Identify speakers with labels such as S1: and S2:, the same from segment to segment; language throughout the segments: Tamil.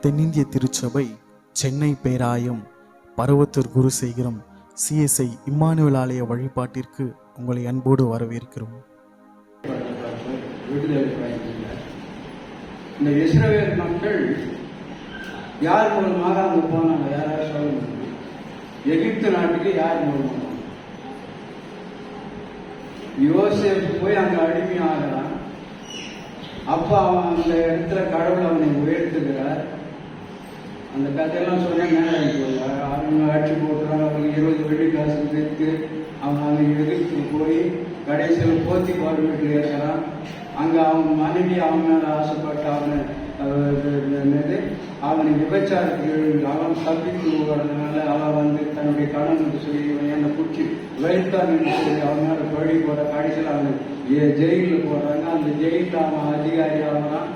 S1: தென்னிந்திய திருச்சபை சென்னை பேராயம் பருவத்தூர் குருசேகரம் CSI இம்மானுவேல் ஆலய வழிபாட்டிற்கு உங்களை அன்போடு வரவேற்கிறோம்.
S2: இந்த இஸ்ரவேல் மக்கள் யார் மூலமாக அங்கே போனாங்க? யாராவது சொல்ல முடியும்? எகிப்து நாட்டுக்கு யார் மூலமாக? யோசேப்பு போய் அங்கே அடிமையாகிறான். அப்ப அவன் அந்த இடத்துல கடவுள் அவனை உயர்த்துகிறார். அந்த கதையெல்லாம் சொன்ன நேரம் போகிறார். அவங்க ஆட்சி போட்டுறாங்க. அவங்களுக்கு 20 வெள்ளி காசு சேர்த்து அவன் அங்கே எதிர்த்து போய் கடைசியில் போத்தி பாடு வீட்டில் இருக்கிறான். அங்கே அவன் மனைவி அவன் மேலே ஆசைப்பட்டு அவனை விபச்சாரத்தில் அவன் தப்பித்து போகிறதுனால அவன் தன்னுடைய கணவனுக்கு சொல்லி என்னை பிடிச்சி வைத்தான்னு சொல்லி அவன் மேலே பழி போட கடைசியில் அவன் ஜெயிலில் போடுறாங்க. அந்த ஜெயிலில் அவன் அதிகாரி ஆகிறான்.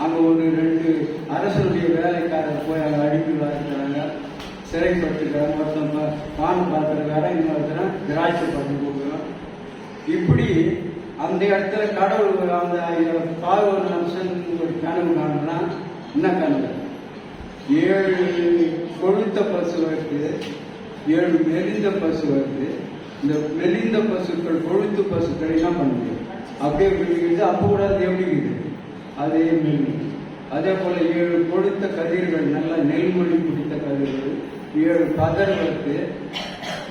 S2: அங்கே ஒரு 2 அரசனுடைய வேலைக்காரர் போய் அங்கே அடிப்பில் இருக்கிறாங்க, சிறைப்பட்டுக்கிறாங்க. ஒருத்தன் பானம் பார்த்துருக்காரன், இன்னொருத்தன் திராட்சை பட்டு போடுறான். இப்படி அந்த இடத்துல கடவுள் அந்த பார்வன் அம்சன் ஒரு கனவு காணுனா என்ன கனவு? 7 கொழுத்த பசு வருது, 7 மெலிந்த பசு வருது. இந்த மெலிந்த பசுக்கள் கொழுத்து பசுக்கள் என்ன பண்ணுது? அப்படியே விழுகுது. அப்போ கூட அது எப்படி இருக்குது? அதே மெல்லி. அதே போல 7 கொழுத்த கதிர்கள், நல்ல நெல்மொழி பிடித்த கதிர்கள், 7 பதர் வருது.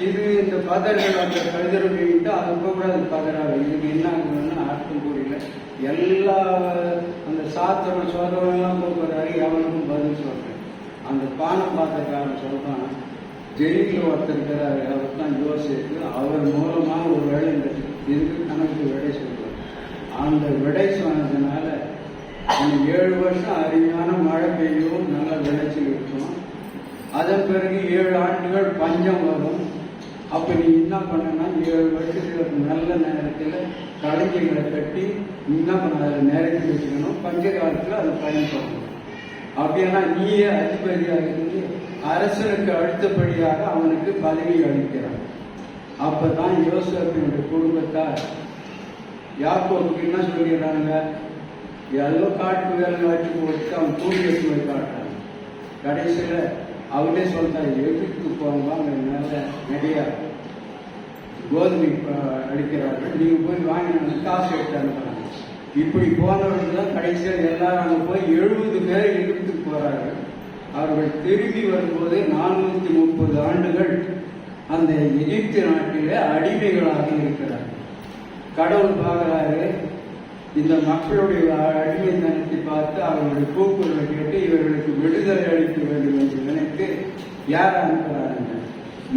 S2: இது இந்த பதர்கள் அந்த கதிர்கிட்ட அது கூட அது பதறாது. இதுக்கு என்ன ஆகுதுன்னா அர்த்தம் புரியல. எல்லா அந்த சாத்தவன் சோதவெல்லாம் போகிறாரு, அவனுக்கும் பதில் சொல்றேன். அந்த பானம் பாத்திரக்காரன் சொல்றான், ஜெயிலில் ஒருத்தர் இருக்கிறாரு, அவர் தான் யோசித்து அவர் மூலமாக ஒரு வேலை இதுக்கு கணக்கு விடை சொல்றார். அந்த விடை சொன்னதுனால 7 வருஷம் அருமையான மழை பெய்யும், நல்ல விளைச்சல் இருக்கும். அதன் பிறகு 7 ஆண்டுகள் பஞ்சம் வரும். அப்ப நீ என்ன பண்ணனா 7 வருஷத்துக்கு நல்ல நேரத்தில் களஞ்சியங்களை கட்டி என்ன பண்ண அதை நேரத்தில் வச்சுக்கணும். பஞ்ச காலத்தில் அதை பயன்படணும். அப்படின்னா நீயே அதிபதியாக இருந்து அரசனுக்கு அடுத்தபடியாக அவனுக்கு பதவி அளிக்கிறான். அப்பதான் யோசேப்பினுடைய குடும்பத்தார் யாக்கோபுக்கு என்ன சொல்லிடுறாங்க? எல்லாம் காட்டு வேலை வாட்டி போட்டு அவன் தூங்கிய போய் காட்டுறான். கடைசியில் அவரே சொல்றாரு, எதிர்த்து போங்க, மேல நிறைய கோதுமை அடிக்கிறார்கள், நீங்க போய் வாங்கினாங்க, காசு எடுத்து அனுப்புறாங்க. இப்படி போனவர்கள் தான் கடைசியில் எல்லாரும் அங்கே போய் 70 பேரை இழுத்து போறார்கள். அவர்கள் திரும்பி வரும்போது 430 ஆண்டுகள் அந்த எகிப்து நாட்டிலே அடிமைகளாக இருக்கிறார்கள். கடவுள் பார்க்கிறாரு, இந்த மக்களுடைய அடிமைத்தனத்தை பார்த்து அவர்களுடைய கூக்குரலை கேட்டு இவர்களுக்கு விடுதலை அளிக்க வேண்டும் என்று நினைத்து யார் அனுப்புகிறாங்க?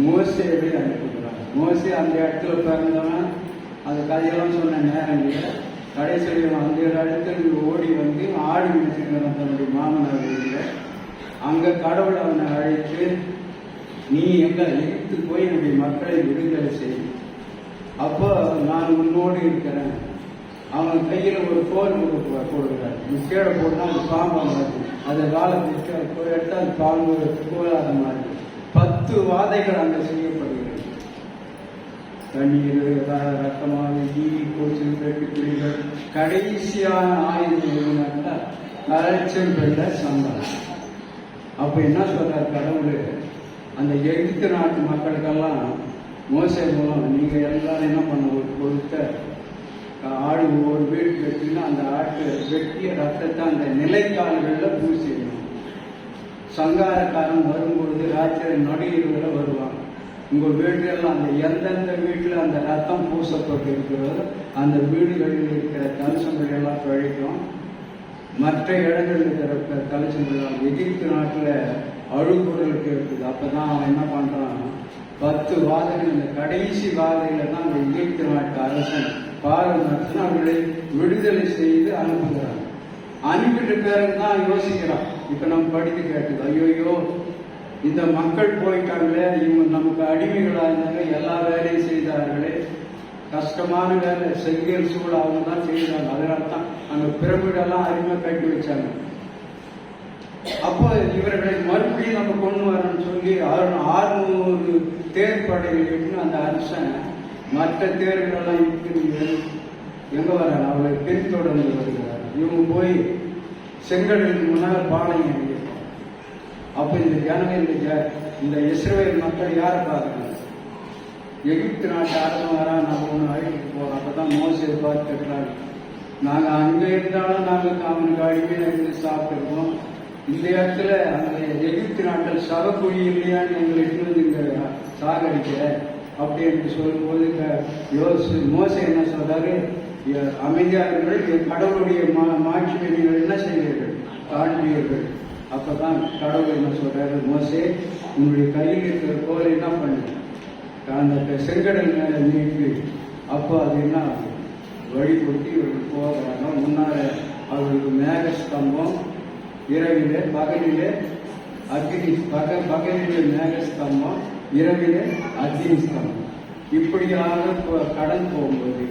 S2: மோசேவை அனுப்புகிறார். மோசே அந்த இடத்துல பிறந்தவன். அந்த கதையெல்லாம் சொன்ன நேரங்களில் கடைசியில் அந்த இடத்துல ஓடி வந்து ஆடு மேய்ச்சிருந்தான் தன்னுடைய மாமனார் வீட்டில். அங்கே கடவுள் அவனை அழைத்து, நீ எகிப்து போய் என்னுடைய மக்களை விடுதலை செய், அப்போ நான் உன்னோடு இருக்கிறேன். அவன் கையில் ஒரு கோல் போடுகிறார். கீழே போட்டால் அது பாம்பா மாறுது. அதை வாழை பிடிச்சு எடுத்து அது பாம்பு கோலாத மாதிரி 10 வாதைகள் அங்கே செய்யப்படுகிறது. தண்ணீர், ரத்தமாக, ஈ, கொசு, வெட்டுக்கிளிகள். கடைசியான ஆயுதம் கரைச்சல் வெள்ள சம்பளம். அப்ப என்ன சொல்றார் கடவுள்? அந்த எகிப்து நாட்டு மக்களுக்கெல்லாம் மோசே மூலம் நீங்க எல்லாரும் என்ன பண்ண, ஒரு கொடுத்த ஆடு ஒரு வீடு வெட்டினா அந்த ஆட்டு வெட்டிய ரத்தத்தை அந்த நிலைக்கால்களில் பூசிடணும். சங்காரக்காரன் வரும்பொழுது ராத்திரி நடுஇரவில் வருவாங்க. உங்கள் வீடுகள்லாம் அந்த எந்தெந்த வீட்டில் அந்த ரத்தம் பூசப்பட்டு இருக்கிறதோ அந்த வீடுகளில் இருக்கிற கலசங்கள் எல்லாம் கழிக்கும். மற்ற இடங்களில் இருக்கிற கலசங்கள் எகிப்து நாட்டில் அழுகுறலுக்கு இருக்குது. அப்பதான் அவன் என்ன பண்றான்? 10 வாதைகள். இந்த கடைசி வாதையில தான் அந்த எகிப்து நாட்டு அரசன் பார்வன் அரசன் அவர்களை விடுதலை செய்து அனுப்புகிறான். அனுப்பிட்டு பிறகுதான் யோசிக்கிறான். இப்ப நம்ம படித்து கேட்டது, ஐயோயோ இந்த மக்கள் போயிட்டாங்களே, இவங்க நமக்கு அடிமைகளாக இருந்தாங்க, எல்லா வேலையும் செய்தார்களே, கஷ்டமான வேலை செங்கல் சூழ் அவங்க தான் செய்தாங்க. அதனால தான் அந்த பிரமிடெல்லாம் அருமை கட்டி வச்சாங்க. அப்போ இவர்களை மறுபடியும் நம்ம கொண்டு வரணும்னு சொல்லி 600 தேர்ப்படைகள் அந்த அரசன் மற்ற தேர்களெல்லாம் எங்க வர்றாங்க? அவளை பின்தொடர்ந்து வருகிறார். இவங்க போய் செங்கடலுக்கு முன்னால் பாளையம் அடிக்கிறோம். அப்போ இந்த ஜனங்கள் இந்த இஸ்ரவேல் மக்கள் யாரை பார்க்கணும்? எகிப்து நாட்டு அரசன் வரா, நம்ம ஒன்று அழைச்சிட்டு போகிறோம். அப்போ தான் மோசையை பார்த்துக்கிறாங்க, நாங்கள் அங்கே இருந்தாலும் நாங்கள் அவனுக்கு அடிமையாக இருந்து சாப்பிட்டுருக்கோம். இந்த இடத்துல அந்த எகிப்து நாட்டில் சவக்குழி இல்லையான்னு எங்களை இருந்து இங்கே சாகடிக்க அப்படி என்று சொல்லும்போது மோசை என்ன சொல்றாரு? அமைதியாளர்கள் கடவுளுடைய மாட்சியை நீங்கள் என்ன செய்வீர்கள்? காண்பீர்கள். அப்பதான் கடவுள் என்ன சொல்றாரு? மோசே, உங்களுடைய கையில் இருக்கிற கோலை என்ன பண்ணு, அந்த செங்கடல் மேல நீட்டு. அப்போ அது என்ன வழி கொட்டி இவர்கள் போகிறாங்க. முன்னால அவர்களுக்கு மேக ஸ்தம்பம், இரவிலே பகலிலே அக்னி, பகலிலே மேக ஸ்தம்பம், இரவிலே அக்னி ஸ்தம்பம். இப்படியாக கடந்து போகும்போது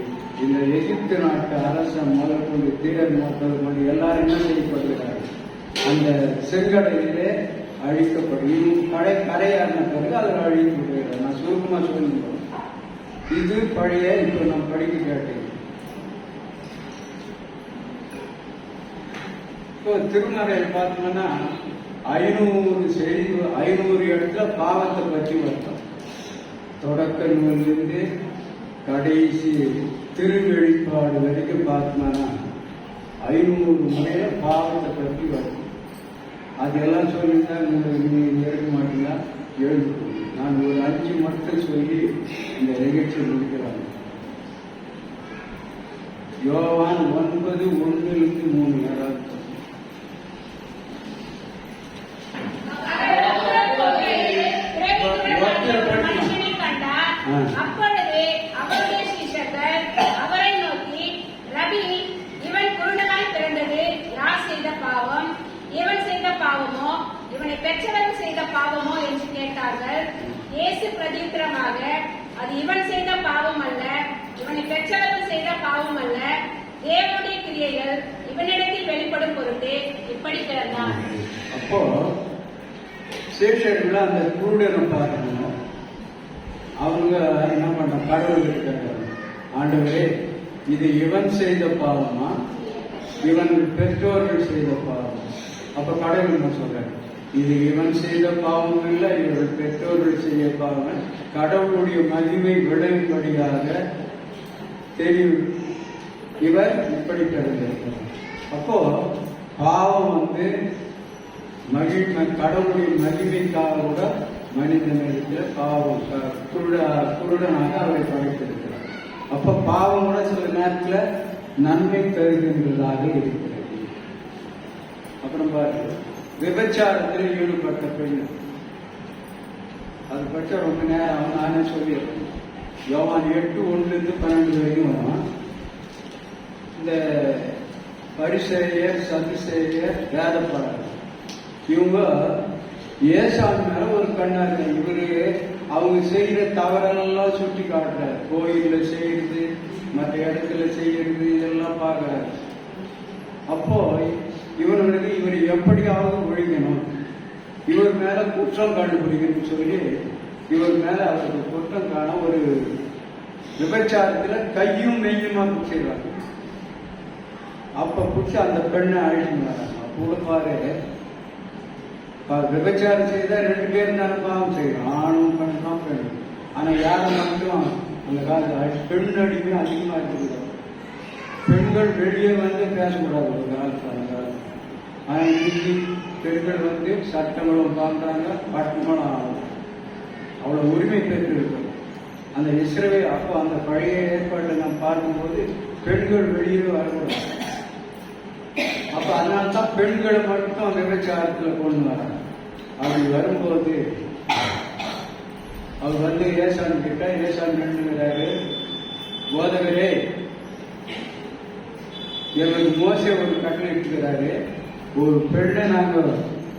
S2: இந்த எகிப்து நாட்டு அரசன் முதல் கொண்டு தீரன் முதல் கொண்டு எல்லாரும் என்ன செய்யப்படுகிறார்கள்? அந்த செங்கடலிலே அழிக்கப்படும். கரையான பிறகு அதில் அழிக்கப்படுகிறார். நான் சுருக்கமா சொல்லுங்க, இது பழைய இப்ப நம்ம படிக்க கேட்டேன். இப்போ திருமறையில் பார்த்தோம்னா 500 இடத்துல பாவத்தை பற்றி வருத்தம். தொடக்க நூலிலிருந்து கடைசி திருவெளிப்பாடு வரைக்கும் பார்த்தோம்னா 500 முறையில பாவத்தை பற்றி வரும். அதெல்லாம் சொல்லிதான் நீங்க எழுத மாட்டீங்களா? எழுது. நான் ஒரு 5 மட்டும் சொல்லி இந்த நிகழ்ச்சி முடிக்கிறாங்க. யோவான் 9:1-3 யாராவது
S3: அப்பொழுது அவருடைய சீஷர்கள் அவரை நோக்கி, ரபி, இவன் குருடனாய் பிறந்தது யார் செய்த பாவம்? இவன் செய்த பாவமோ இவனை பெற்றவர்கள் செய்த பாவமோ என்று கேட்டார்கள். இயேசு பிரதியுத்தரமாக, அது இவன் செய்த பாவம் அல்ல, இவனை பெற்றவர்கள் செய்த பாவம் அல்ல, தேவனுடைய கிரியைகள் இவனிடத்தில் வெளிப்படும் பொருட்டு இப்படி பிறந்தான்.
S2: அப்போ சீஷர்கள் அந்த குருடனை பார்க்கணும். அவங்க என்ன பண்ண, கடவுள் இருக்காங்க, ஆண்டவரே இது இவன் செய்த பாவமா இவன் பெற்றோர்கள் செய்த பாவம்? அப்ப கடவுள் என்ன சொல்றாரு? இது இவன் செய்த பாவம் இல்லை, இவர்கள் பெற்றோர்கள் செய்ய பாவம். கடவுளுடைய மகிமை விளையும்படியாக தெரியும் இவர் இப்படி பிறந்திருக்கிறார். அப்போ பாவம் கடவுளுடைய மகிமைக்காக கூட மனிதனிடத்துல பாவம் குருடனாக அவரை படைத்திருக்கிறார். அப்ப பாவம் கூட சில நேரத்துல நன்மை தருகின்றதாக இருக்கிறது. அப்புறம் பாருங்க, விபச்சாரத்தில் ஈடுபட்ட பெண், அது பற்றி ரொம்ப நேரம் நானே சொல்லியிருக்கேன். யோவான் 8:1-12 வரைக்கும் இந்த பரிசேயர், சதுசேயர், வேதப்பாரர் இவங்க ஏசாமி மேல ஒரு கண்ணாரு. இவரு அவங்க செய்யற தவறெல்லாம் சுட்டி காட்டுறாரு. கோயில்ல செய்யறது, மற்ற இடத்துல செய்யறது, இதெல்லாம் பார்க்கறாரு. அப்போ இவர்களுக்கு இவர் எப்படியாவது ஒழிக்கணும், இவர் மேல குற்றம் கண்டுபிடிக்கணும்னு சொல்லி இவர் மேல அவருக்கு குற்றம் காண ஒரு விபச்சாரத்துல கையும் மெய்யுமா பிடிச்சிடுறாங்க. அப்ப பிடிச்சி அந்த பெண்ணை அழிச்சு வராங்க. அப்போ பாரு, விபச்சாரம் செய்தா 2 பேரும் தானே பாவம் செய்யணும், ஆணும் பெண்ணும் பெண். ஆனா யாரை மட்டும் அந்த காலத்துல பெண் அடிமை அதிகமா இருக்குது. பெண்கள் வெளியே வந்து பேசக்கூடாது ஒரு காலத்துல, அந்த காலத்துல. ஆனா இன்னைக்கு பெண்கள் சட்டங்களும் பாக்குறாங்க, பட்டங்களும் ஆகும். அவ்வளவு உரிமை பெற்று இருக்கிறோம். அந்த இஸ்ரவேல் அப்போ அந்த பழைய ஏற்பாட்டை நாம் பார்க்கும்போது பெண்கள் வெளியே வரக்கூடாது. அப்ப அதனால்தான் பெண்களை மட்டும் விபச்சாரத்துல கொண்டு வராங்க. அப்படி வரும்போது அவர் ஏசான் கிட்ட, ஏசான் நின்றுகிறாரு, போதகரே எங்களுக்கு மோசே ஒரு கட்டளை இருக்கிறாரு, ஒரு பெண்ணை நாங்க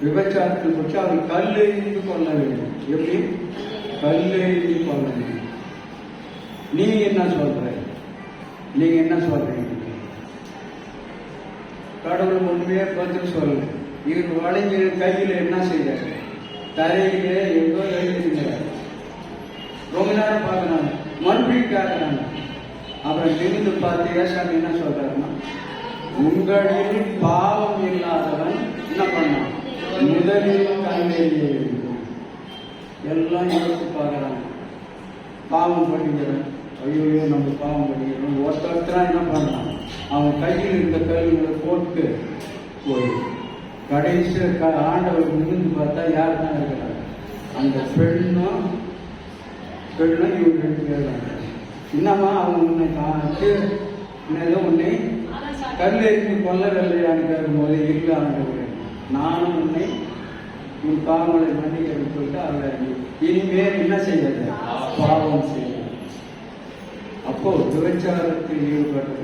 S2: விபச்சாரத்தில் பற்றி அவர் கல்லெறிந்து கொள்ள வேண்டும். எப்படி? கல்லெறிந்து கொள்ள வேண்டும். நீங்க என்ன சொல்றீங்க? கடவுள் உண்மையே பதில் சொல்லு. இவர் வளைஞர் கையில என்ன செய்யறாரு? தரையிலே எங்கோ எழுதிருக்கிறார். ரொம்ப நேரம் பார்க்கறாங்க, மறுபடியும் கேட்கறாங்க. அப்புறம் திருந்து பார்த்து ஏசாமி என்ன சொல்றாருன்னா, உங்களில் பாவம் இல்லாதவன் என்ன பண்ணான்? முதலில் கல்லேயே எல்லாம் யோசித்து பார்க்குறாங்க. பாவம் பண்ணிக்கிறேன், ஐயோ நம்ம பாவம் பண்ணிக்கிறோம். ஒருத்தர் என்ன பண்ணான், அவன் கையில் இருந்த கல்விகளை போட்டு போய் கடைசி ஆண்டவர் விழுந்து பார்த்தா யார் தான் இருக்கிறாங்க, அந்த பெண்ணும் இவங்க ரெண்டு பேர். என்னம்மா அவன் உன்னை காத்து ஏதோ உன்னை கல்லெறிந்து கொல்லவில்லையான்னு கேட்கும்போது இல்லை ஆண்டவர், நானும் உன்னை உன் பாவங்களை மன்னிக்கிறேன்னு சொல்லிட்டு அவளை இனிமேல் என்ன செய்யாது, பாவம் செய்ய. அப்போ விபச்சாரத்தில் ஈடுபட்ட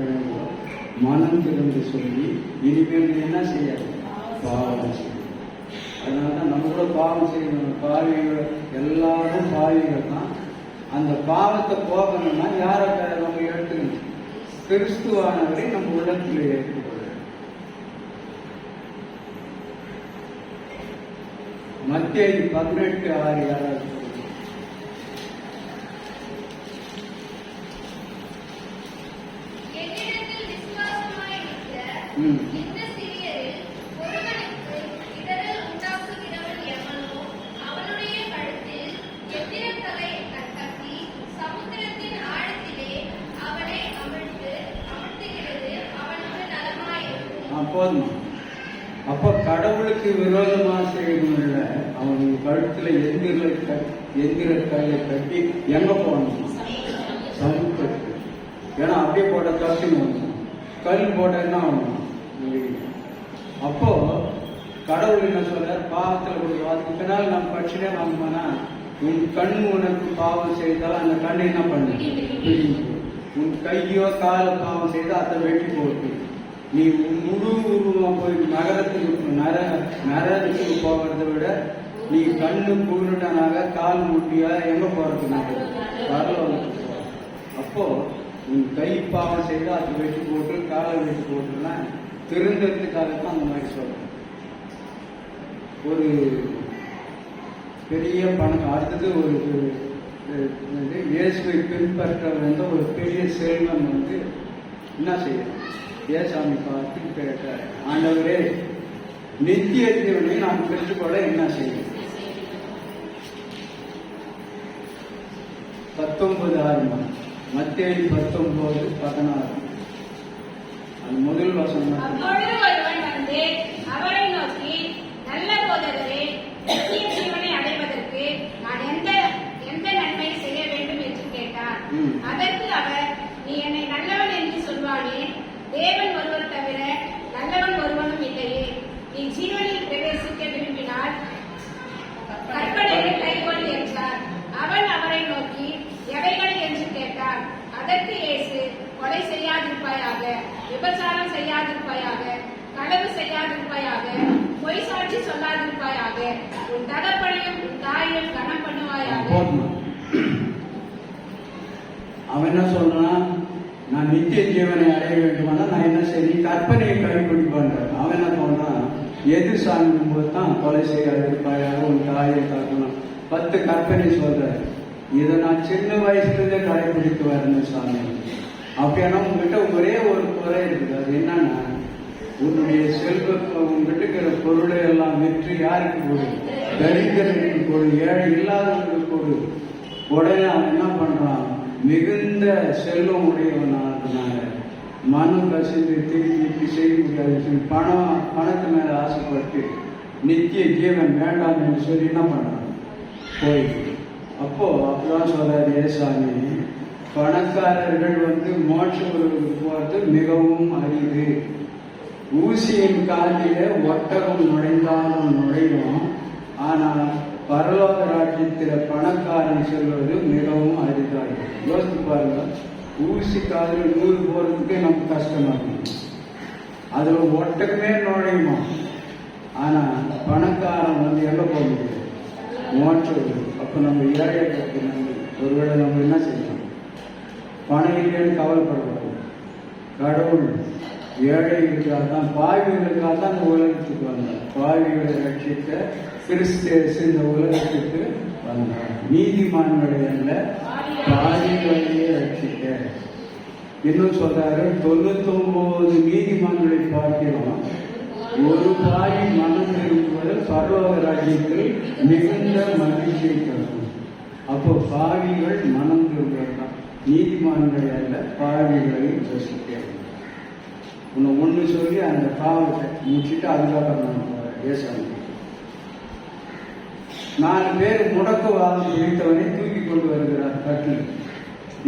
S2: மனம் திறந்து சொல்லி இனிமேல் என்ன செய்யாது, பாவம் செய்யும். அதனாலதான் நம்ம கூட பாவம் செய்யணும். பாவிகள் எல்லாரும் பாவிகள் தான். அந்த பாவத்தை போகணும்னா யாரை நம்ம எடுத்துக்கணும், கிறிஸ்துவானவரை நம்ம உள்ளத்தில் ஏற்றுக்கொள்ள. மத்தேயு 18:6 யாராவது போதுமா? அப்ப கடவுளுக்கு விரோதமா செய்யணும்ல, அவன் கழுத்துல எந்திர கல்லை கட்டி எங்க போகணும், சமூகத்துக்கு. ஏன்னா அப்படியே போட்ட கஷ்டம் கல் போட்ட என்ன ஆகணும். அப்போ கடவுள் என்ன சொல்ற, பாவத்துல கொடுக்கும். அதுக்கு பின்னால் நம்ம படிச்சுட்டே வாங்கினோம்னா, உன் கண் உனக்கு பாவம் செய்தால் அந்த கண் என்ன பண்ணு, உன் கையோ கால பாவம் செய்தால் அதை வெட்டி போட்டு நீ முழு உருவமா போய் நரகத்துக்கு போகிறத விட நீ கண்ணு குருடனாக கால் முட்டியா எங்க போறது, பரலோகத்துக்கு போற. அப்போ உன் கை பாவம் செய்து அதை வெட்டி போட்டு காலை வெட்டி போட்டுன்னா திருந்ததுக்காகத்தான் அந்த மாதிரி சொல்றேன். ஒரு பெரிய பணம் அடுத்தது ஒரு இயேசுவை பின்பற்ற வந்த ஒரு பெரிய செல்வம் என்ன செய்யணும், ஏசாமி பார்த்து கேட்டார், ஆண்டவரே நித்திய ஜீவனை நாம் பெற்றுக்கொள்ள என்ன செய்யணும். 19:6 மத்தேயு 19:16 அந்த முதல் வசனம்.
S3: அப்பொழுது ஒருவன் வந்து அவரை நோக்கி, நல்ல போதகரே, நித்திய ஜீவனை அடைவதற்கு நான் எந்த நன்மை செய்ய வேண்டும் என்று கேட்டார். அதற்கு அவர், நீ என்னை நல்லவன் என்று சொல்வானே, தேவன் ஒருவர் தவிர நல்லவன் ஒருவனும் இல்லையே. நீ ஜீவனில் பிரவேசிக்க விரும்பினால் கற்பனைகளை கைக்கொள் என்றார். அவன் அவரை நோக்கி, எவைகள் என்று கேட்டார். அதற்கு இயேசு, கொலை செய்யாதிருப்பாயாக, விபச்சாரம் செய்யாதிருப்பாயாக, களவு செய்யாதிருப்பாயாக, பொய் சாட்சி சொல்லாதிருப்பாயாக, உன் தகப்பனையும் உன் தாயையும் கனம் பண்ணுவாயாக.
S2: அவன் என்ன சொல்றான், நான் நித்திய ஜீவனை அடைய வேண்டுமானா நான் என்ன செய்ய, கற்பனையை கடைபிடிப்பான். அவன் என்ன சொல்றான், எது சாமிக்கும் போது தான் கொலை செய்யாதிருப்பாயாக, உன் தாயை காக்கணும், 10 கற்பனை சொல்றாரு. இதை நான் சின்ன வயசுலேருந்தே கடைபிடித்து வரேன் சாமி. அப்படின்னா உங்ககிட்ட ஒரே ஒரு குறை இருக்குது. அது என்னன்னா, உன்னுடைய செல்வத்தை உங்ககிட்ட இருக்கிற பொருளை எல்லாம் விற்று யாருக்கு கொடு, தரித்திரருக்கு கொடு, ஏழை இல்லாதவங்களுக்கு கொடு. உடனே அவன் என்ன பண்றான், மிகுந்த செல்வம் உடையவனாக மனம் கசிந்து திருப்பி செய்ய முடியாது, பணத்து மேல ஆசைப்பட்டு நித்திய ஜீவன் வேண்டாம் என்று சொல்லி என்ன பண்றான், போய். அப்போ அப்படிதான் சொல்றாரு ஏசாமி, பணக்காரர்கள் மோட்சம் போறது மிகவும் அரிது. ஊசியின் காலிலே ஒட்டகம் நுழைந்தாலும் நுழையும், ஆனால் பரலோக ராஜ்யத்தில் பணக்காரன் செல்வது மிகவும் அரிதாக. யோசித்து பாருங்க, ஊசி காலில் 100 போறதுக்கே நமக்கு கஷ்டமா இருக்கும், அதுல ஒட்டகமே நுழையுமா. ஆனா பணக்காரன் எங்க போக முடியும், மோட்சம். அப்ப நம்ம ஏழையை பற்றி நன்றி. ஒருவேளை நம்ம என்ன செய்யணும், பணம் இல்லைன்னு கவலைப்படக்கூடாது. கடவுள் ஏழைகளுக்காக தான், பாவிகளுக்காக தான் இந்த உலகத்துக்கு வந்தார். பாவிகளை ரட்சிக்க கிறிஸ்து இந்த உலகத்துக்கு வந்தார். நீதிமான்களை அல்ல, பாவிகளையே ரட்சிக்க. இன்னும் சொல்றாரு, 99 நீதிமான்களை பார்க்கிறோம், ஒரு பாவி மனம் திரும்புவது பரலோக ராஜ்யத்தில் மிகுந்த மகிழ்ச்சியை தரும். அப்போ பாவிகள் மனம் திரும்புவதுதான், நீதிமான்களை அல்ல, பாவிகளை யோசிக்க. உன்னை ஒன்று சொல்லி அந்த பாவத்தை முடிச்சுட்டு அதுக்கப்புறம் நான் பேசணும். 4 பேர் முடக்கவாதம் பிடித்தவனை தூக்கி கொண்டு வருகிறார் கட்டில்.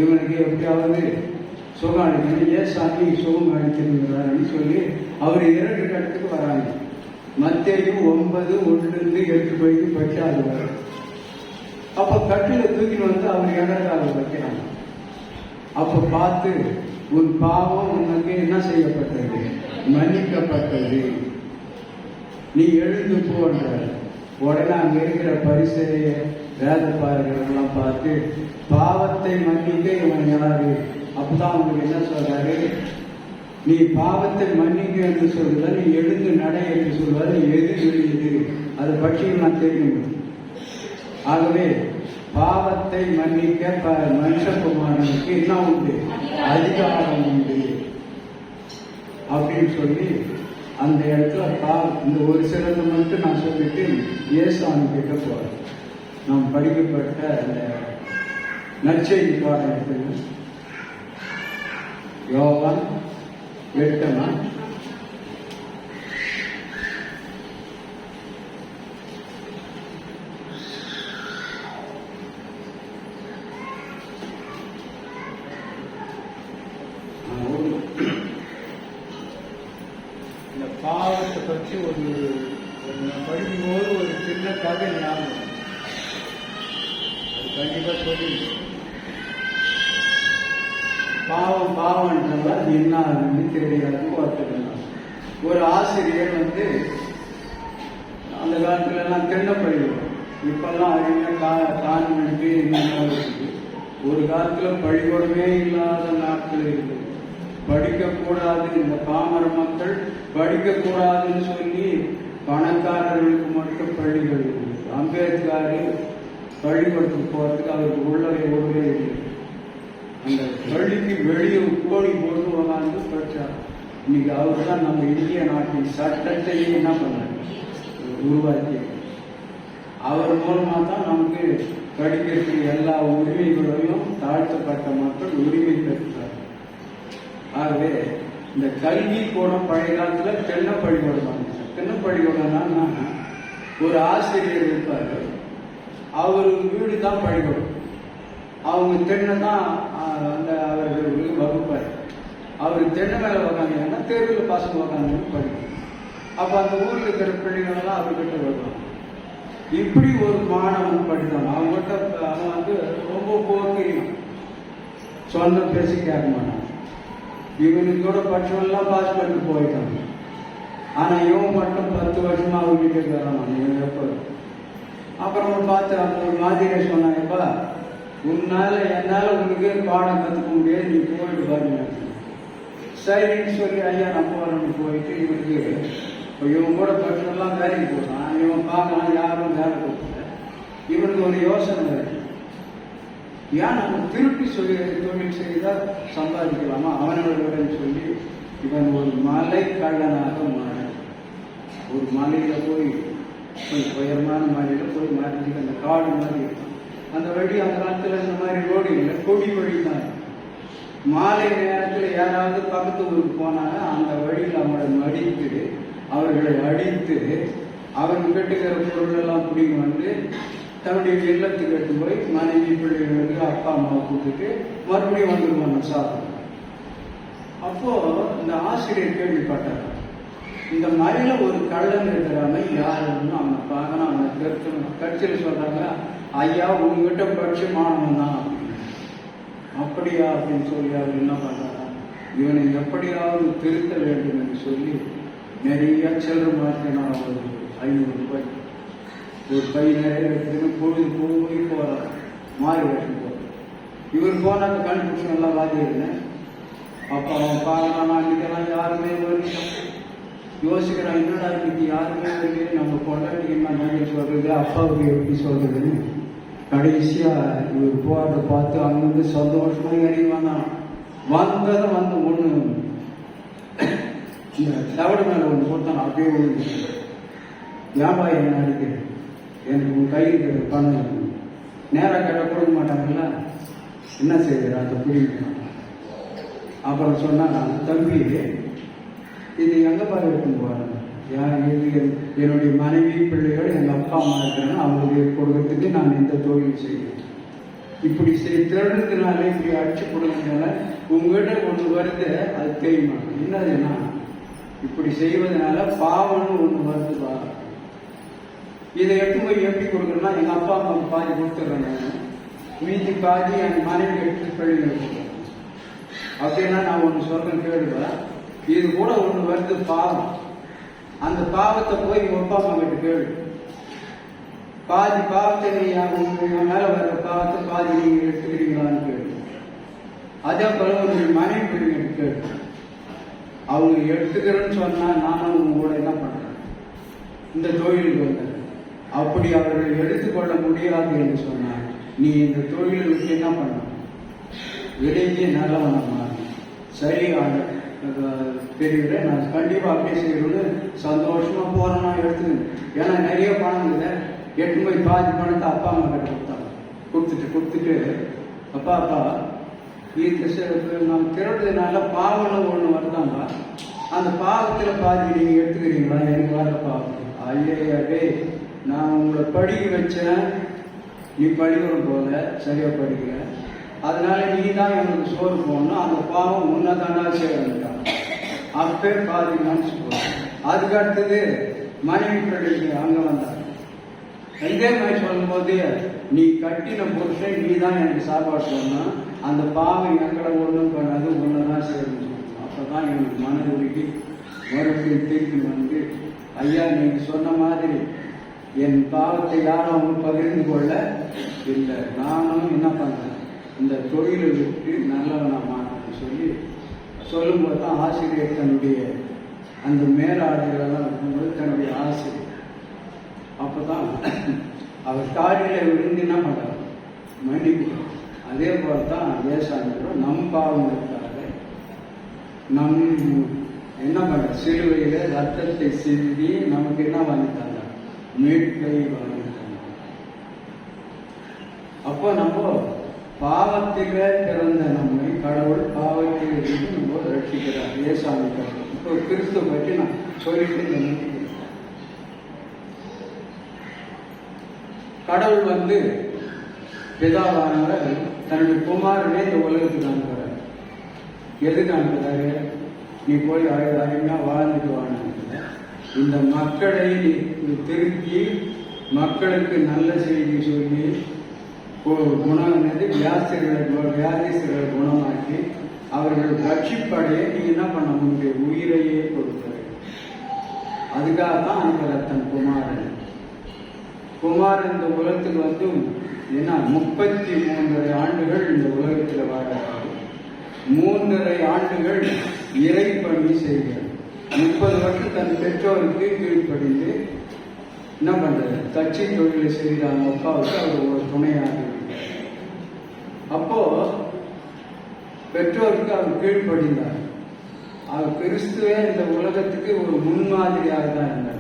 S2: இவனுக்கு எப்படியாவது சுகம் அளிக்கணும், ஏசாமி சுகம் அளிக்கிறாருன்னு சொல்லி அவர் 2 இடத்துக்கு வராங்க. மத்தேயு 9:1-8 படிச்சு அது வரும். அப்ப கட்டில தூக்கிட்டு வந்து அவர் இடக்காக வைக்கிறாங்க. அப்ப பார்த்து, உன் பாவம் உனக்கு என்ன செய்யப்பட்டது, மன்னிக்கப்பட்டது, நீ எழுந்து போன்றார். உடனே அங்க இருக்கிற பரிசேய வேதப்பாரர்களெல்லாம் பார்த்து, பாவத்தை மன்னிக்க இவன் யாரு? அப்பதான் அவங்களுக்கு என்ன சொல்றாரு, நீ பாவத்தை மன்னிக்க என்று சொல்லுவ, நீ எழுந்து நடை என்று சொல்லுவ, நீ எது எழுது, அதை பற்றி நான் தெரியும். ஆகவே பாவத்தை மன்னிக்க மனுஷகுமாரனுக்கு என்ன உண்டு, அதிகாரம் உண்டு அப்படின்னு சொல்லி அந்த இடத்துல இந்த ஒரு சிலது மட்டும் நான் சொல்லிட்டு இயேசுவாமி கிட்ட போறேன். நாம் படிக்கப்பட்ட அந்த நற்செய்தி பாடத்தில் யோவான் 8 இந்த பாவத்தை பற்றி ஒரு படிக்கும்போது ஒரு சின்ன கதை ஞாபகம், அது கண்டிப்பா சொல்லி பாவம்ன்றதா என்ன ஆகுதுன்னு தெரியாது பார்த்துக்கலாம். ஒரு ஆசிரியர் வந்து அந்த காலத்துல எல்லாம் தென்னப்பள்ளிக்கூடம், இப்பெல்லாம் அறிஞர் கான்வென்ட் இருக்குது. ஒரு காலத்துல பள்ளிக்கூடமே இல்லாத நாட்கள் இருக்குது. படிக்கக்கூடாது, இந்த பாமர மக்கள் படிக்கக்கூடாதுன்னு சொல்லி பணக்காரர்களுக்கு மட்டும் பள்ளிகள் இருக்குது. அம்பேத்கர் பள்ளிக்கூடத்துக்கு போறதுக்கு அவருக்கு உள்ளவே ஒருவே இல்லை. அந்த பள்ளிக்கு வெளியே கோழி போட்டு உட்காந்து படிச்சார். இன்னைக்கு அவர் தான் நம்ம இந்திய நாட்டின் சட்டத்தையே என்ன பண்ணார், உருவாக்கி. அவர் மூலமா தான் நமக்கு படிக்கிறதுக்கு எல்லா உரிமைகளையும் தாழ்த்தப்பட்ட மக்கள் உரிமை பெற்றார். ஆகவே இந்த கல்வி கூட பழைய காலத்துல தென்னப்பள்ளிக்கூடம், தென்னப்பள்ளிக்கூடம்னா ஒரு ஆசிரியர் இருப்பாரு, அவருக்கு வீடு தான் பள்ளிக்கூடம். அவங்க தென்னை தான் அந்த அவர்களுக்கு வகுப்பார். அவர் தென்னை மேல உக்காந்தீங்கன்னா தெருவில் பசங்க உக்காந்து படிக்கும். அப்ப அந்த ஊர்ல இருக்கிற பிள்ளைகளெல்லாம் அவர்கிட்ட வருவாங்க. இப்படி ஒரு மாணவன் படித்தான். அவங்ககிட்ட அவன் வந்து ரொம்ப போக்கிரியும், சொன்ன பேசி கேட்க மாட்டான். இவனுக்கு கூட பட்சமெல்லாம் பாஸ் பண்ணிட்டு போயிட்டாங்க. ஆனா இவன் மட்டும் 10 வருஷமா அவங்க வரான். இவன் எப்ப அப்புறம் பார்த்து அந்த ஒரு மாதிரியே சொன்னாங்கப்பா, என்னால உனக்கு பாடம் கற்றுக்க முடியாது, நீ போயிட்டு பாருங்க. சரின்னு சொல்லி ஐயா நம்ம வரணும் போயிட்டு இவனுக்கு இவன் கூட பட்சமெல்லாம் வேலைக்கு போடுறான். இவன் பார்க்கலாம், யாரும் வேலை கொடுக்கல. இவனுக்கு ஒரு யோசனை இருக்கு, ஏன் நம்ம திருப்பி சொல்லி தொழில் செய்தால் சம்பாதிக்கலாமா அவனோட சொல்லி இவன் ஒரு மலை கள்ளனாக மாற, ஒரு மலையில போய் உயரமான மலையில போய் மறைஞ்சிட்டு அந்த காடு மாதிரி இருக்கும். அந்த வழி அந்த காலத்துல இந்த மாதிரி ரோடு இல்லை, கொடி வழி தான். மாலை நேரத்தில் யாராவது பக்கத்து ஊருக்கு போனாங்க, அந்த வழியில் அவர்களை அடித்து அவர்கள் கட்டுக்கிற பொருள் எல்லாம் பிடிங்க வந்து தன்னுடைய இல்லத்துக்கு எடுத்து போய் மனைவி பிள்ளைகளுக்கு அப்பா அம்மாவை கூப்பிட்டு மறுபடியும் வந்துருவாங்க சாப்பிட. அப்போ இந்த ஆசிரியர் கேள்விப்பட்டார், இந்த மலையில ஒரு கள்ளன் இருக்கிறாங்க, யாருன்னு அவனை பார்க்கணும், அவனை திருத்தணும். கட்சியில் சொல்றாங்க, ஐயா உங்ககிட்ட படிச்சு மாணவன் தான் அப்படின்னு. அப்படியா அப்படின்னு சொல்லி அவர் என்ன பண்றாங்க, இவனை எப்படியாவது திருத்த வேண்டும் என்று சொல்லி நிறைய சில்லறை மாற்றினார். ஒரு 500 ரூபாய் ஒரு பை நிறைய எடுத்துன்னு பொழுது போய் போறார், மாறி வேஷம் போறார். இவர் போனாக்க கண்டுபிடிச்சு நல்லா வாதியிருந்தேன். அப்ப அவன் பார்க்கலாம், அன்னைக்கெல்லாம் யாருமே வரல. யோசிக்கிறான், என்னடா இன்னைக்கு யாருமே வரல, நம்ம பொண்டாட்டிக்கு என்ன நன்றி சொல்றது, அப்பாவுக்கு எப்படி சொல்றதுன்னு. கடைசியா இவர் போறதை பார்த்து அங்கிருந்து சந்தோஷமா இறங்கி வந்தான். வந்ததை வந்து ஒண்ணு இந்த தவடு மேலே ஒன்று போட்டான், அப்படியே விழுந்து. ஏன்பா என்ன அடிக்கிறேன், எனக்கு உன் கையில் பணம் நேராக கேட்டால் கொடுக்க மாட்டாங்கல்ல, என்ன செய்யற அதை புரியுது. அப்புறம் சொன்னா, தம்பி இது எங்கே பாரு இருக்குன்னு பாருங்க, இது என்னுடைய மனைவி பிள்ளைகள் எங்கள் அப்பா அம்மா இருக்கிறாங்க, அவங்களுக்கு கொடுக்கறதுக்கு நான் இந்த தொழில் செய்வேன். இப்படி திருடுறதுனால இப்படி அடிச்சு கொடுக்கறதுனால உங்ககிட்ட ஒன்று வருது, அது தெரியுமா என்னதுன்னா, இப்படி செய்வதனால பாவம்னு ஒன்று வருதுப்பா. இதை எடுத்து போய் எப்படி கொடுக்கணும்னா, எங்கள் அப்பா அம்மாவுக்கு பாதி கொடுத்துட்றேன், மீதி பாதி என் மனைவி எடுத்து பிள்ளைங்க கொடுக்குறேன். அப்படின்னா நான் ஒன்று சொல்றேன் கேளுவேன், இது கூட ஒன்று வருது பாவம். அந்த பாவத்தை போய் உங்க அப்பா அம்மா கிட்ட கேளு. பாதி பாவத்தை நீ உங்க மேல வர்ற பாவத்தை பாதி நீங்க எடுத்துக்கிறீங்களான்னு கேளு. அதே போல ஒரு மனைவி பிள்ளைங்க கேளு. அவங்க எடுத்துக்கிறேன்னு சொன்னா நானும் உங்க கூட என்ன பண்றேன், இந்த தொழிலுக்கு வந்தேன். அப்படி அவர்கள் எடுத்துக்கொள்ள முடியாது என்று சொன்னார், நீ இந்த தொழிலை விட்டு என்ன பண்ண, விடைஞ்சு நல்லவனமா சரி தெரியுற, நான் கண்டிப்பா அப்படியே செய்யணும்னு சந்தோஷமா போறேன்னா எடுத்துக்கணும். ஏன்னா நிறைய பணம் இல்லை, எட்டு போய் பாதி பணத்தை அப்பா அம்மா கிட்ட கொடுத்தாங்க. கொடுத்துட்டு அப்பா இது நான் திருடுறதுனால பாவம் ஒண்ணு வருதாங்க, அந்த பாவத்துல பாதி நீங்க எடுத்துக்கிறீங்களா, எனக்கு வர பாவம். ஐயே நான் உங்களை படிக்க வச்சேன், நீ படிக்கணும் போல சரியா படிக்கல, அதனால நீ தான் எனக்கு சோறு போடணும், அந்த பாவம் முன்னதாண்டா செய்யறான். அப்பே பாதி மனசு போகும். அதுக்கு அடுத்தது மனைவி பிள்ளைக்கு அங்க வந்தாங்க. இதே மாதிரி சொல்லும் போது, நீ கட்டின புருஷன் நீ தான் எனக்கு சாப்பாடு சொன்னா, அந்த பாவம் எங்களை ஒன்றும் பண்ணாது, ஒன்றுதான் செய்யணும்னு சொல்லணும். அப்பதான் எனக்கு மன உருகி மறுபடியும் திருப்பி வந்து, ஐயா நீங்க சொன்ன மாதிரி என் பாவத்தை யாரும் அவங்க பகிர்ந்து கொள்ள இல்லை, நானும் என்ன பண்றேன், இந்த தொழிலை விட்டு நல்லவனா மாட்டேன்னு சொல்லி சொல்லும்போது தான் ஆசிரியர் தன்னுடைய அந்த மேலாடைகளெல்லாம் இருக்கும்போது தன்னுடைய ஆசிரியர் அப்பதான் அவர் காரில விழுந்து என்ன பண்றார், மன்னிப்பு. அதே போல தான் ஏசாமியோட நம் பாவங்களுக்காக நம் என்ன பண்ற, சிலுவையில ரத்தத்தை சிந்தி நமக்கு என்ன வாங்கிட்டாங்க, மீட்பை வாங்கிட்டாங்க. அப்போ நம்ம பாவத்திலே பிறந்த நம்மை கடவுள் பாவத்தில் இருந்து நம்ம ரட்சிக்கிறார். ஏசாமி இப்போ கிறிஸ்துவ பற்றி நான் சொல்லிட்டு, கடவுள் வந்து பிதாவானவர் தன்னுடைய குமாரனே இந்த உலகத்துக்கு அனுப்புறாரு. எதுக்கு அனுப்புறாரு, நீ போய் அருமையா வாழ்ந்துட்டு வாங்க, இந்த மக்களை திருப்பி மக்களுக்கு நல்ல செய்தி சொல்லி குணம் வியாதிஸ்தர்களை குணமாக்கி அவர்கள் ரட்சிப்படைய நீ என்ன பண்ண உன்னுடைய உயிரையே கொடுத்தாரு. அதுக்காகத்தான் அனுப்புற தன் குமாரன் இந்த உலகத்துக்கு வந்து என்ன 33 ஆண்டுகள் இந்த உலகத்தில் வாழறாரு. 3.5 ஆண்டுகள் இறை பணி செய்கிறார். 30 வருஷம் தன் பெற்றோருக்கு கீழ்ப்படிந்து என்ன பண்றது, தச்சு தொழிலை செய்த அந்த அப்பாவுக்கு அவர் ஒரு துணையாக இருக்கிறார். அப்போ பெற்றோருக்கு அவர் கீழ்ப்படிந்தார். அவர் கிறிஸ்துவே இந்த உலகத்துக்கு ஒரு முன்மாதிரியாக தான் இருந்தார்.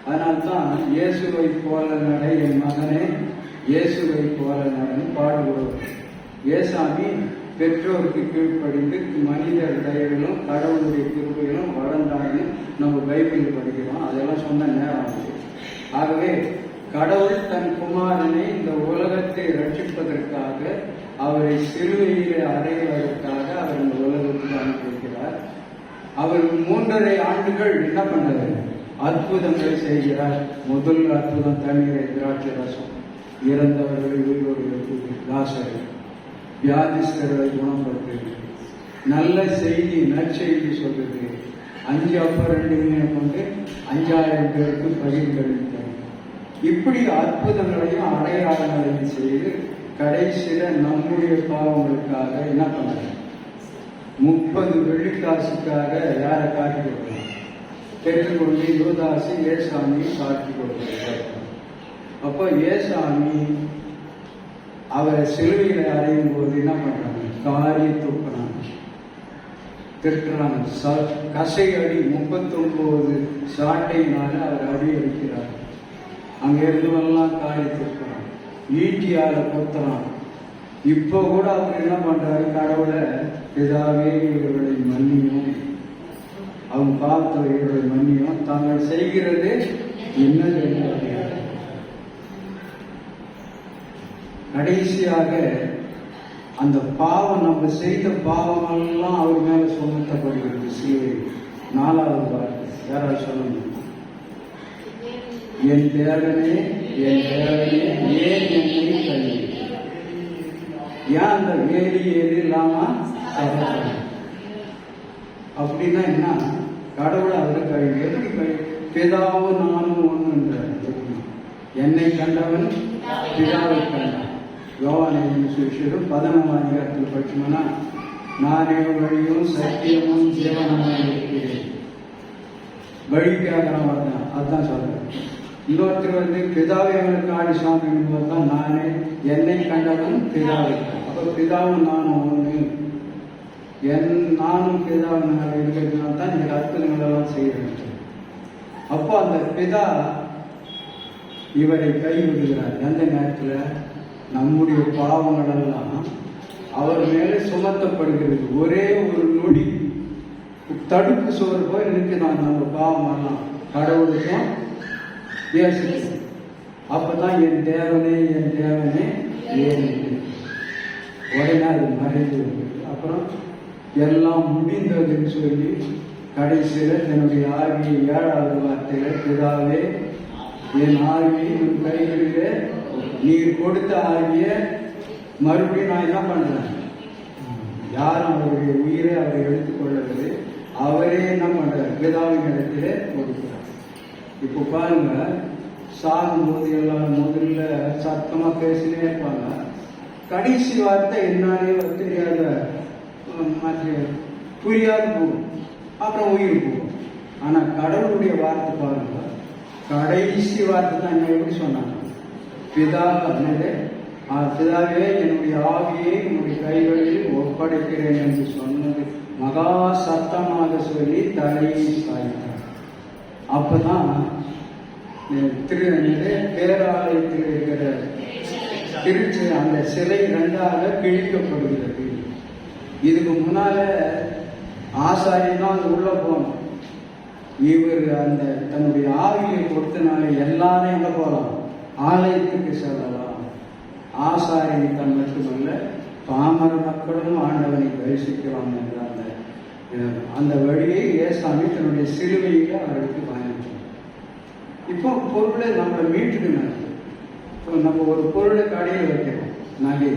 S2: அதனால்தான் இயேசுவை போல நடை என் மகனே, இயேசுவை போல நடன்னு பாடுபடுவார். ஏசாமி பெற்றோருக்கு கீழ்ப்படிந்து மனிதர் தயவிலும் கடவுளுடைய கிருபையிலும் வளர்ந்தான்னு நம்ம பைபிளில் படிக்கிறோம். அதெல்லாம் சொன்ன நேரம் ஆகுது. ஆகவே கடவுள் தன் குமாரனை இந்த உலகத்தை ரட்சிப்பதற்காக, அவரை சிலுவையிலே அறைவதற்காக அவர் இந்த உலகத்துக்கு அனுப்பியிருக்கிறார். அவர் 3.5 ஆண்டுகள் என்ன பண்ணாரு, அற்புதங்களை செய்கிறார். முதல் அற்புதம் தண்ணீரை திராட்சை ரசம், இறந்தவர்களை உயிரோடு எழுப்புது, லாசரு வியாதிஸ்தர்களை குணப்படுத்துது, நல்ல செய்தி நற்செய்தி சொல்றது, 5 அப்பம் 2 மீனை கொண்டு 5000 பேருக்கு பகிர்ந்தளித்தார். இப்படி அற்புதங்களையும் அடையாளங்களையும் செய்து கடைசியில நம்முடைய பாவங்களுக்காக என்ன பண்ணார், 30 வெள்ளிக்காசுக்காக யாரை காட்டி கொடுக்கிறார், பெற்றுக்கொண்டு யூதாசு ஏசாமி காட்டி கொடுக்கிறார். அப்போ ஏசாமி அவரை சிலுவையில அறையும் போது என்ன பண்றாங்க, காரி தூக்கினாங்க. திட்டுறாங்க. கசை அடி 39 சாட்டையினால அவர் அடி அடிக்கிறார். அங்க இருந்தவெல்லாம் காய் திட்டுறான், ஈட்டியால கொத்துறான். இப்போ கூட அவர் என்ன பண்றாரு, கடவுளை பிதாவே இவர்களை மன்னியும், அவங்க பார்த்த இவர்களை மன்னியும், தாங்கள் செய்கிறது என்னது என்று அறியார். கடைசியாக அந்த பாவம், நம்ம செய்த பாவம் எல்லாம் அவர் மேல சுமத்தப்படுகிறது சிலுவையில். 4வது வார்த்தை யாராவது சொல்லணும்? என் தேவனே, என் தேவனே, ஏன் என்னை கைவிட்டீர்? ஏன் அந்த வேலி ஏறி இல்லாம அப்படின்னா என்ன? கடவுளை அவர் கழிவு எப்படி கழிவு? பிதாவும் நானும் ஒன்றுன்றார். என்னை கண்டவன் பிதாவை கண்டான். யோவானின் சுவிசேஷம் 11 படிச்சோம்னா, நானே வழியும் சத்தியமும் ஜீவனமும் இருக்கிறேன். வழிக்காக வரதான், அதுதான் சொல்றேன். இன்னொருத்தர் வந்து பிதாவை அவனுக்கு ஆடி சாமி தான், நானே என்னை கண்டவன் பிதாவை. அப்போ பிதாவும் நானும் ஒன்று. நானும் பிதாவும் இருக்கிறதுனால தான் இந்த அற்புதங்கள் எல்லாம் செய்யறேன். அப்போ அந்த பிதா இவரை கைவிடுகிறார். எந்த நேரத்தில்? நம்முடைய பாவங்கள் எல்லாம் அவர் மேலே சுமத்தப்படுகிறது. ஒரே ஒரு நொடி தடுப்பு சோறு போய் நிற்கிறான் நம்ம பாவம் எல்லாம் கடவுளுக்கும் இயேசுக்கு. அப்பதான் என் தேவனே, என் தேவனே ஏன் உடனே அது மறைந்து. அப்புறம் எல்லாம் முடிந்ததுன்னு சொல்லி கடைசியில் தன்னுடைய ஆவியை 7வது வார்த்தையில, பிதாவே என் ஆவியை உன் கைகளிலே நீர் கொடுத்த ஆவிய மறுபடியும் நான் என்ன பண்றேன்? யாரும் அவருடைய உயிரை அவரை எடுத்துக்கொள்ளவில்லை, அவரே என்ன பண்றார்? பிதாவின் இடத்திலே கொடுக்கிறார். இப்போ பாருங்க, சாகும்போது எல்லாம் முதல்ல சத்தமா பேசினே இருப்பாங்க. கடைசி வார்த்தை என்னாலே தெரியாத புரியாது போகும், அப்புறம் உயிர் போகும். ஆனா கடவுளுடைய வார்த்தை பாருங்க, கடைசி வார்த்தை தான் என்ன எப்படி சொன்னாங்க? பிதா பிதாவே என்னுடைய ஆவியை உன்னுடைய கைகளில் ஒப்படைக்கிறேன் என்று சொன்னது மகா சத்தமாக சொல்லி தலையை சாய்த்தார். அப்பதான் பேராலயத்தில் இருக்கிற திருச்சி அந்த சிலை 2ஆக கிழிக்கப்படுகிறது. இதுக்கு முன்னால ஆசாரியம் தான் அது உள்ள போகணும். இவர் அந்த தன்னுடைய ஆவியை கொடுத்தனால எல்லாரும் எங்க போகலாம்? ஆலயத்துக்கு செல்லலாம். ஆசாரியத்தை மட்டுமல்ல, பாமர மக்களும் ஆண்டவனை தரிசிக்கலாம் என்ற அந்த வழியை ஏசாமி தன்னுடைய சிலுவையில அவருக்கு பயணித்தார். இப்போ பொருளை நம்ம மீட்டுக்கணும். நம்ம ஒரு பொருளை கடையில் வைக்கிறோம், நகை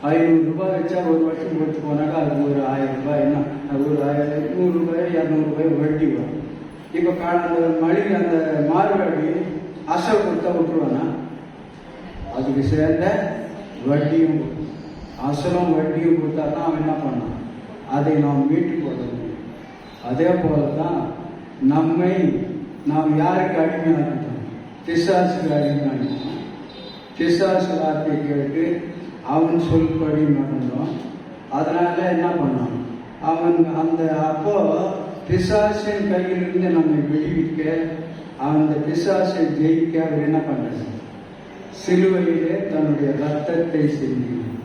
S2: 500 ரூபாய் வச்சா ஒரு வருஷம் கொடுத்து போனாக்கா அதுக்கு ஒரு 1000 ரூபாய், என்ன ஒரு 100 ரூபாய் 200 ரூபாய் வட்டி வரும். இப்போ அந்த மளிகை அந்த மார்வாடி அசல் கொடுத்தா விட்டுருவானா? அதுக்கு சேர்ந்த வட்டியும் அசலும் வட்டியும் கொடுத்தா தான் அவன் என்ன பண்ணான்? அதை நாம் மீட்டு கொள்ள முடியும். அதே போலதான் நாம் யாருக்கு அடிமையாக்கிட்டோம்? பிசாசுக்கு அடிமையாக்கிட்டோம். பிசாசு வார்த்தை கேட்டு அவன் சொல்படி நடந்தோம். அதனால என்ன பண்ணான்? அவன் அப்போ பிசாசின் கையிலிருந்து நம்மை விடுவிக்க, அந்த பிசாசை ஜெயிக்க அவர் என்ன பண்றாரு? சிலுவையிலே தன்னுடைய ரத்தத்தை சிந்தினார்.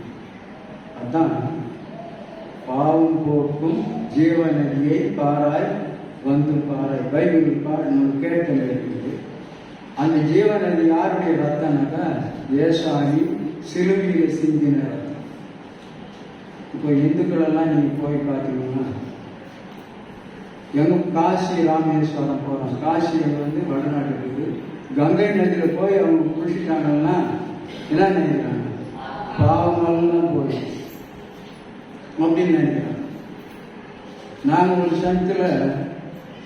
S2: அதான் பாவம் போக்கும் ஜீவநதியை பாராய் வந்து பாராய். பைபிள் நம்ம கேட்டல் இருக்குது. அந்த ஜீவநதி யாருடைய ரத்தம்னாக்கா ஏசாமி சிலுவையிலே சிந்தின ரத்தம். இப்போ இந்துக்கள் எல்லாம் நீங்க போய் பார்த்தீங்கன்னா, எங்க காசி ராமேஸ்வரம் போறோம். காசியில் வந்து வடநாடு இருக்குது. கங்கை நதியில போய் அவங்க குளிச்சுட்டாங்கன்னா என்ன நினைக்கிறாங்க? பாவமெல்லாம் போய் அப்படின்னு நினைக்கிறாங்க. நாங்கள் ஒரு சமயத்தில்,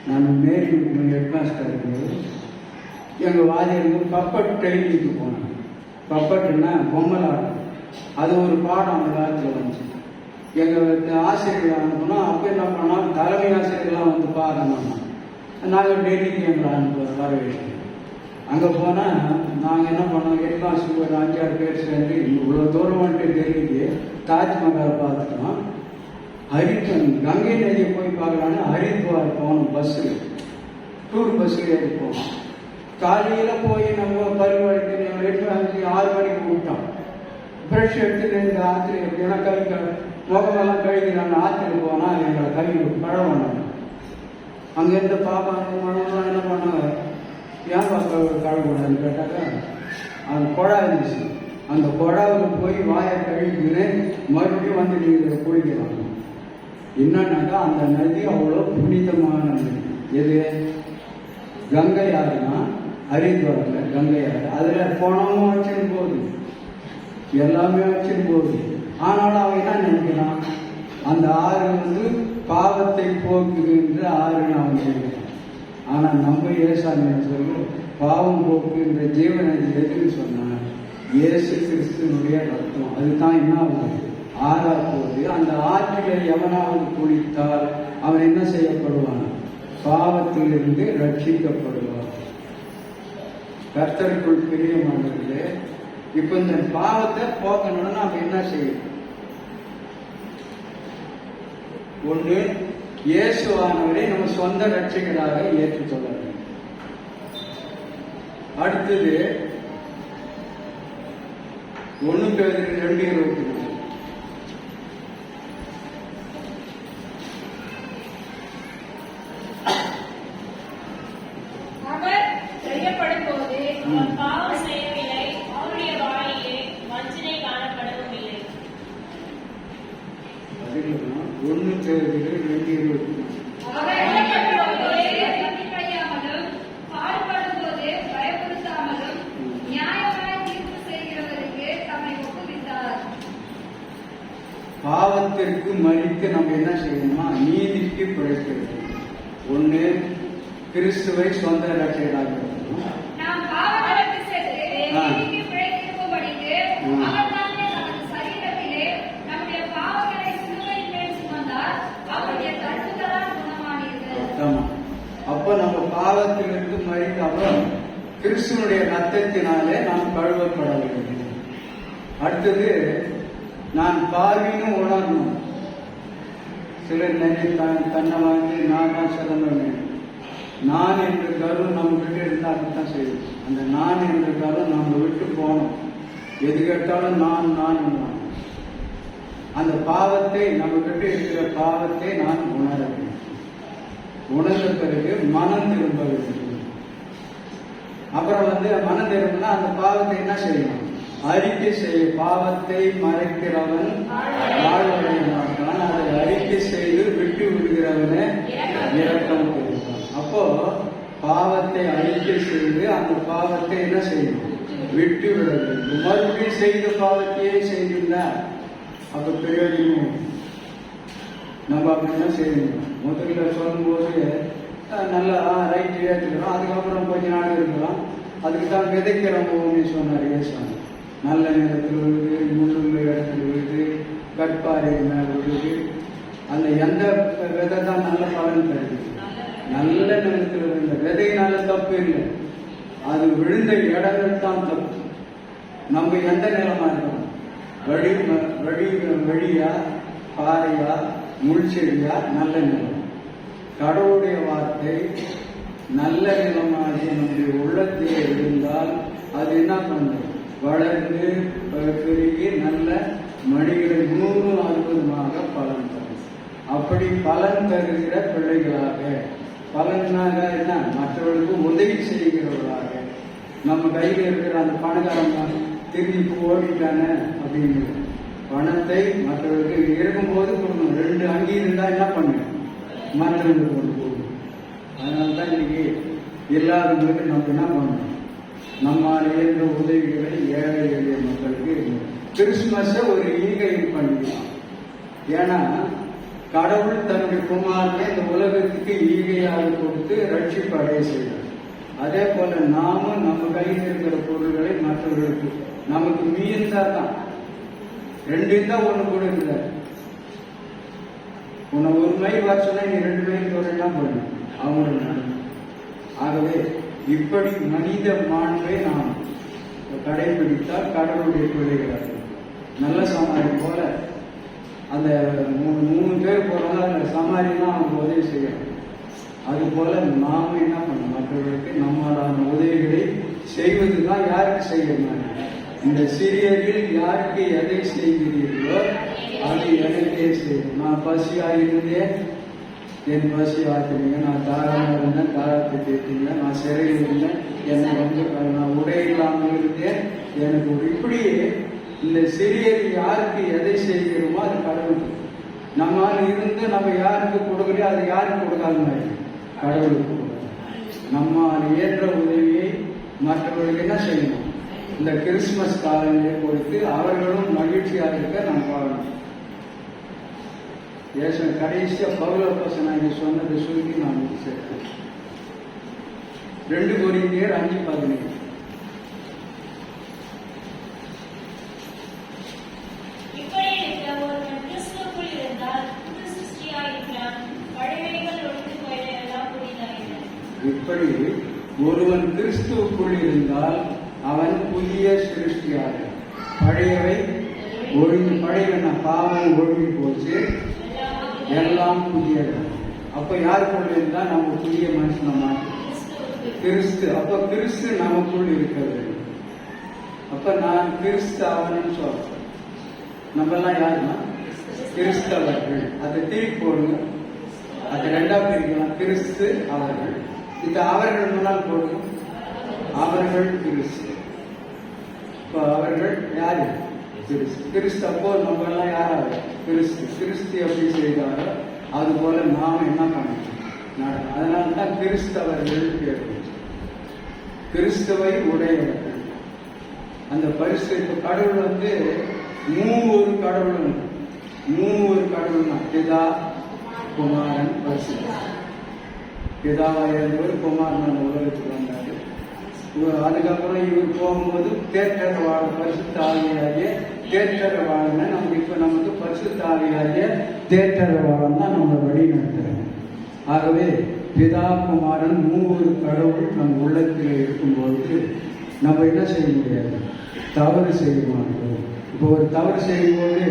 S2: நான் மேரி ஹெட் மாஸ்டர் இருக்கும்போது எங்கள் வாதியர்கள் பப்பட் ட்ரைனிங்க்கு போனாங்க. பப்பட்டுன்னா பொம்மலாட்டம். அது ஒரு பாடம் அந்த காலத்தில் வந்துச்சு. எங்கள் ஆசிரியர்கள் அனுப்பணும். அப்போ என்ன பண்ணோம்? தலைமை ஆசிரியர்கள்லாம் வந்து பாருங்க. நாங்கள் டெல்லிக்கு எங்களை வர வேண்டிய அங்கே போனால் நாங்கள் என்ன பண்ணோம்? ஹெட் மாஸ்டர் ஒரு 5-6 பேர் சேர்ந்து இவ்வளோ தூரம் வந்துட்டு டெல்லிக்கு தாஜ்மஹால் பார்த்துட்டோம். கங்கை நதியை போய் பார்க்கலான்னு ஹரித்வார் போகணும் பஸ்ஸில், டூர் பஸ்ஸில் ஏறி போகணும். காலையில் போய் நம்ம பருவத்துக்கு 8, 5, 6 மணிக்கு விட்டோம். ப்ரெஷ் எடுத்துட்டு இந்த ஆற்றுல எப்படின்னா முகமெல்லாம் கழுவினாங்க. ஆற்றுக்கு போனால் எங்களை கழுவி பழம் அங்கேருந்து பாப்பாங்க மனம்லாம் என்ன பண்ணாங்க, ஏன் கழுவக்கூடாதுன்னு கேட்டாக்கா அந்த குழா இருந்துச்சு. அந்த குழாவில் போய் வாயை கழுவின்னு மறுபடியும் வந்து நீங்கள் குளிக்கிறாங்க. என்னன்னாக்கா அந்த நதி அவ்வளோ புனிதமான நதி. எது கங்கை ஆறுனா ஹரித்வாரில் கங்கை ஆறு. அதில் பணமும் வச்சுன்னு போகுது, எல்லாமே வச்சுன்னு போகுது. ஆனாலும் அவன் என்ன நினைக்கிறான், அந்த ஆறு வந்து பாவத்தை போக்குகின்ற ஆறுன்னு அவன் நினைக்கிறான். ஆனால் நம்ம ஏசாமி சொல்லும் பாவம் போக்குகின்ற ஜீவநதி எதுன்னு சொன்னான், இயேசு கிறிஸ்துவனுடைய ரத்தம். அதுதான் என்ன ஆகுது, ஆறா போகுது. அந்த ஆற்றில் எவனாவது குளித்தால் அவன் என்ன செய்யப்படுவான், பாவத்திலிருந்து ரட்சிக்கப்படுவான். கர்த்தருக்குள் பிரியமானவர்களே, இப்ப இந்த பாவத்தை போக்கணும்னா நம்ம என்ன செய்யணும்? ஒன்று, இயேசுவானவரை நம்ம சொந்த ரட்சகராக ஏற்றுக்கொள்ள வேண்டும். அடுத்தது 1 பேதுரு 2:23
S3: அவர் செய்யப்படும் போது
S4: அவர் பாவம் செய்யவில்லை, அவருடைய வாயிலே வஞ்சனை காணப்படவும் இல்லை.
S2: 1 பேதுரு 2:23
S3: அவர் செய்யப்படும் போது தண்டிப்படையாமலும், பாடுபடும் போது பயப்படுத்தாமலும், நியாயமாய் தீர்ப்பு செய்கிறவருக்கு தம்மை ஒப்புவித்தார்.
S2: பாவத்திற்கு மறித்து நம்ம என்ன செய்யணுமா, நீதிக்கு பிழைக்கிறது. ஒன்று, கிறிஸ்துவை சொந்த ரட்சகராக இருக்கணும்.
S3: நாம் பாவங்களுக்கு சென்று நீதிக்கு பிழைத்திருக்கும்படிக்கு அவர் தாமே தமது சரீரத்திலே நம்முடைய பாவங்களை சிலுவையின் மேல் சுமந்தார். அவருடைய தடுப்புகளால் குணமானீர்கள்.
S2: அப்போ நம்ம பாவத்திலிருந்து மறித்தாலும் கிறிஸ்துவனுடைய ரத்தத்தினாலே நாம் கழுவப்பட வேண்டும். அடுத்தது, நான் பாவின்னு உணரணும். சிலர் தன்னை வாங்கி நான் தான் சிறந்தவன். நான் என்ற கருவு நம்ம கிட்ட இருந்தால் அப்படித்தான் செய்யும். அந்த நான் என்ற கருவு நம்ம விட்டு போகணும். எது கேட்டாலும் நான் அந்த பாவத்தை நம்ம கிட்ட இருக்கிற பாவத்தை நான் உணர வேண்டும். உணர்ந்த பிறகு மனம் திரும்ப வேண்டும். அப்புறம் மனம் திரும்பினா அந்த பாவத்தை என்ன செய்யணும், அறிக்கை செய்ய. பாவத்தை மறைக்கிறவன் வாழ்வடைய மாட்டான், அதை அறிக்கை செய்து விட்டு விடுகிறவனே இரக்கம் கொடுப்பான். அப்போ பாவத்தை அறிக்கை செய்து அந்த பாவத்தை என்ன செய்யணும், விட்டு விட வேண்டும். மறுபடியும் செய்த பாவத்தையே செய்திருந்தா அப்ப பிரயோஜனம். நம்ம அப்படிதான் செய்யணும். முதல்ல சொல்லும்போது நல்லா ரைட் ஏற்றுக்கிறோம், அதுக்கப்புறம் கொஞ்ச நாள் இருக்கலாம். அதுக்கு தான் விதைக்கிறோம்னு சொன்னார் ஏசாமி. நல்ல நிலத்தில் விழுது, முள்ளுள்ள இடத்துல விழுது, கற்பாறை மேல விழுது. அந்த எந்த விதை தான் நல்ல பலன் தருது, நல்ல நிலத்தில் விழுந்த விதையினால தப்பு இல்லை, அது விழுந்த இடங்கள் தான் தப்பு. நம்ம எந்த நிலமா இருக்கணும், வழியா, பாறையா, முள் செடியா, நல்ல நிலம். கடவுளுடைய வார்த்தை நல்ல நிலமாகிய நம்முடைய உள்ளத்திலே இருந்தால் அது என்ன பண்ணும், வளர்ந்து பெருகி நல்ல மணிகளை 100-60 பலன் தரும். அப்படி பலன் தருகிற பிள்ளைகளாக, பலனாக என்ன, மற்றவர்களுக்கு உதவி செய்கிறவர்களாக. நம்ம கையில் இருக்கிற அந்த பணக்காரன் திரும்பி ஓடிட்டானே அப்படின்னு பணத்தை மற்றவர்களுக்கு இருக்கும்போது கொடுக்கணும். 2 அங்கி இருந்தா என்ன பண்ணுங்க, மற்றவர்களுக்கு கொண்டு போகணும். அதனால்தான் இன்னைக்கு இல்லாதவங்களுக்கு நம்ம என்ன பண்ணணும், நம்மால் இயன்ற உதவிகளை ஏழை எளிய மக்களுக்கு. கிறிஸ்துமஸை ஒரு ஈகை பண்ணிக்கலாம். ஏன்னா கடவுள் தன்னுடைய குமாரனை இந்த உலகத்துக்கு ஈகையாக கொடுத்து ரட்சிப்பு அடைய செய்தார். அதே போல நாமும் நம்ம கையில் இருக்கிற பொருள்களை மற்றவர்களுக்கு, நமக்கு மீந்தா தான் 2 தான் 1 கூட இல்லை. உன்னை 1 மைல் வர சொன்னா நீ 2 மைல் தூரம் பண்ணு அவங்களோட. ஆகவே இப்படி மனித மாண்பை நாம் கடைபிடித்தால் கடவுளுடைய பிள்ளைகளாக நல்ல சமாளி போல அந்த மூணு பேர் போகிறாங்க, அந்த சமாரினா அவங்க உதவி செய்யணும். அதுபோல் நாம் என்ன பண்ணணும், மற்றவர்களுக்கு நம்மளான உதவிகளை செய்வது தான். யாருக்கு செய்யணும்? இந்த சிறியர்கள் யாருக்கு எதை செய்கிறீர்களோ அது எனக்கே செய்யும். நான் பசியாக இருந்தேன், என் பசி ஆக்குறீங்க. நான் தாராளமாக இருந்தேன், தாராளத்தை கேட்டீங்க. நான் சிறையில் இருந்தேன், என்னை வந்து நான் உடை இல்லாமல் இருந்தேன், எனக்கு இப்படி இந்த சிறியர் யாருக்கு எதை செய்கிறோமோ அது கடவுளுக்கு. நம்மால் இருந்து நம்ம யாருக்கு கொடுக்கலையோ அது யாருக்கு கொடுக்காத கடவுளுக்கு கொடுக்கணும். நம்மால் இயன்ற உதவியை மற்றவர்களுக்கு என்ன செய்யணும்? இந்த கிறிஸ்துமஸ் காலங்களை கொடுத்து அவர்களும் மகிழ்ச்சியாக இருக்க நாம் பாடணும். கடைசியா பவுல் அப்போஸ்தலன் சொன்னதை சொல்லி நான் சேர்க்கிறேன். 2 கொரிந்தியர் 5:17.
S4: இப்படி இருக்க ஒருவன் கிறிஸ்துவுக்குள் இருந்தால் புது சிருஷ்டியாய் இருக்கிறான். பழையவைகள் ஒழிந்து போயின, எல்லாம் புதிதாயின.
S2: இப்படி ஒருவன் கிறிஸ்துவுக்குள் இருந்தால் அவன் புதிய சிருஷ்டியாக, பழையவை ஒழிந்து, பழையன பாவம் ஒழிஞ்சு போச்சு, எல்லாம் புதியது. அப்ப யாருக்குள்ள இருந்தா நம்ம புதிய மனுஷனை மாற்றி கிறிஸ்து. அப்ப கிறிஸ்து நமக்குள் இருக்கிறது. அப்ப நான் கிறிஸ்து அவன்னு சொல்றேன். நம்ம எல்லாம் யாருன்னா கிறிஸ்தவர்கள். அதை திருப்பி போடுங்க, அது 2ஆ பிரிக்கலாம். கிறிஸ்து அவர்கள். இந்த அவர்கள் முன்னால் போடுங்க, அவர்கள் கிறிஸ்து. இப்போ அவர்கள் யாரு? கிறிஸ்து. கிறிஸ்து. அப்போ நம்ம எல்லாம் யாராவது கிறிஸ்து. கிறிஸ்து எப்படி செய்தாரோ அது போல நாம் என்ன பண்ணணும்? அதனால தான் கிறிஸ்தவர்கள் பேர். கிறிஸ்துவை உடையவர்கள். அந்த பரிசு இப்ப கடவுள் வந்து மூவர் கடவுள். மூவர் கடவுள் தான் பிதா, குமாரன், பரிசுத்த. பிதாவாக இருந்தவர் குமாரன் அந்த உலகத்துக்கு வந்தாரு. அதுக்கப்புறம் இவர் போகும்போது தேற்றர வாழ பரிசுத்த ஆவியாகிய தேற்றர வாழன. நம்ம இப்ப நமக்கு பரிசுத்த ஆவியாகிய தேற்றர வாழம் தான் நம்ம வழி நடத்துறாங்க. ஆகவே பிதா, குமாரன், மூவர் கடவுள் நம் உள்ளத்தில் இருக்கும்போது நம்ம என்ன செய்ய முடியாது? தவறு செய்ய மாட்டோம். இப்போ ஒரு தவறு செய்யும்போது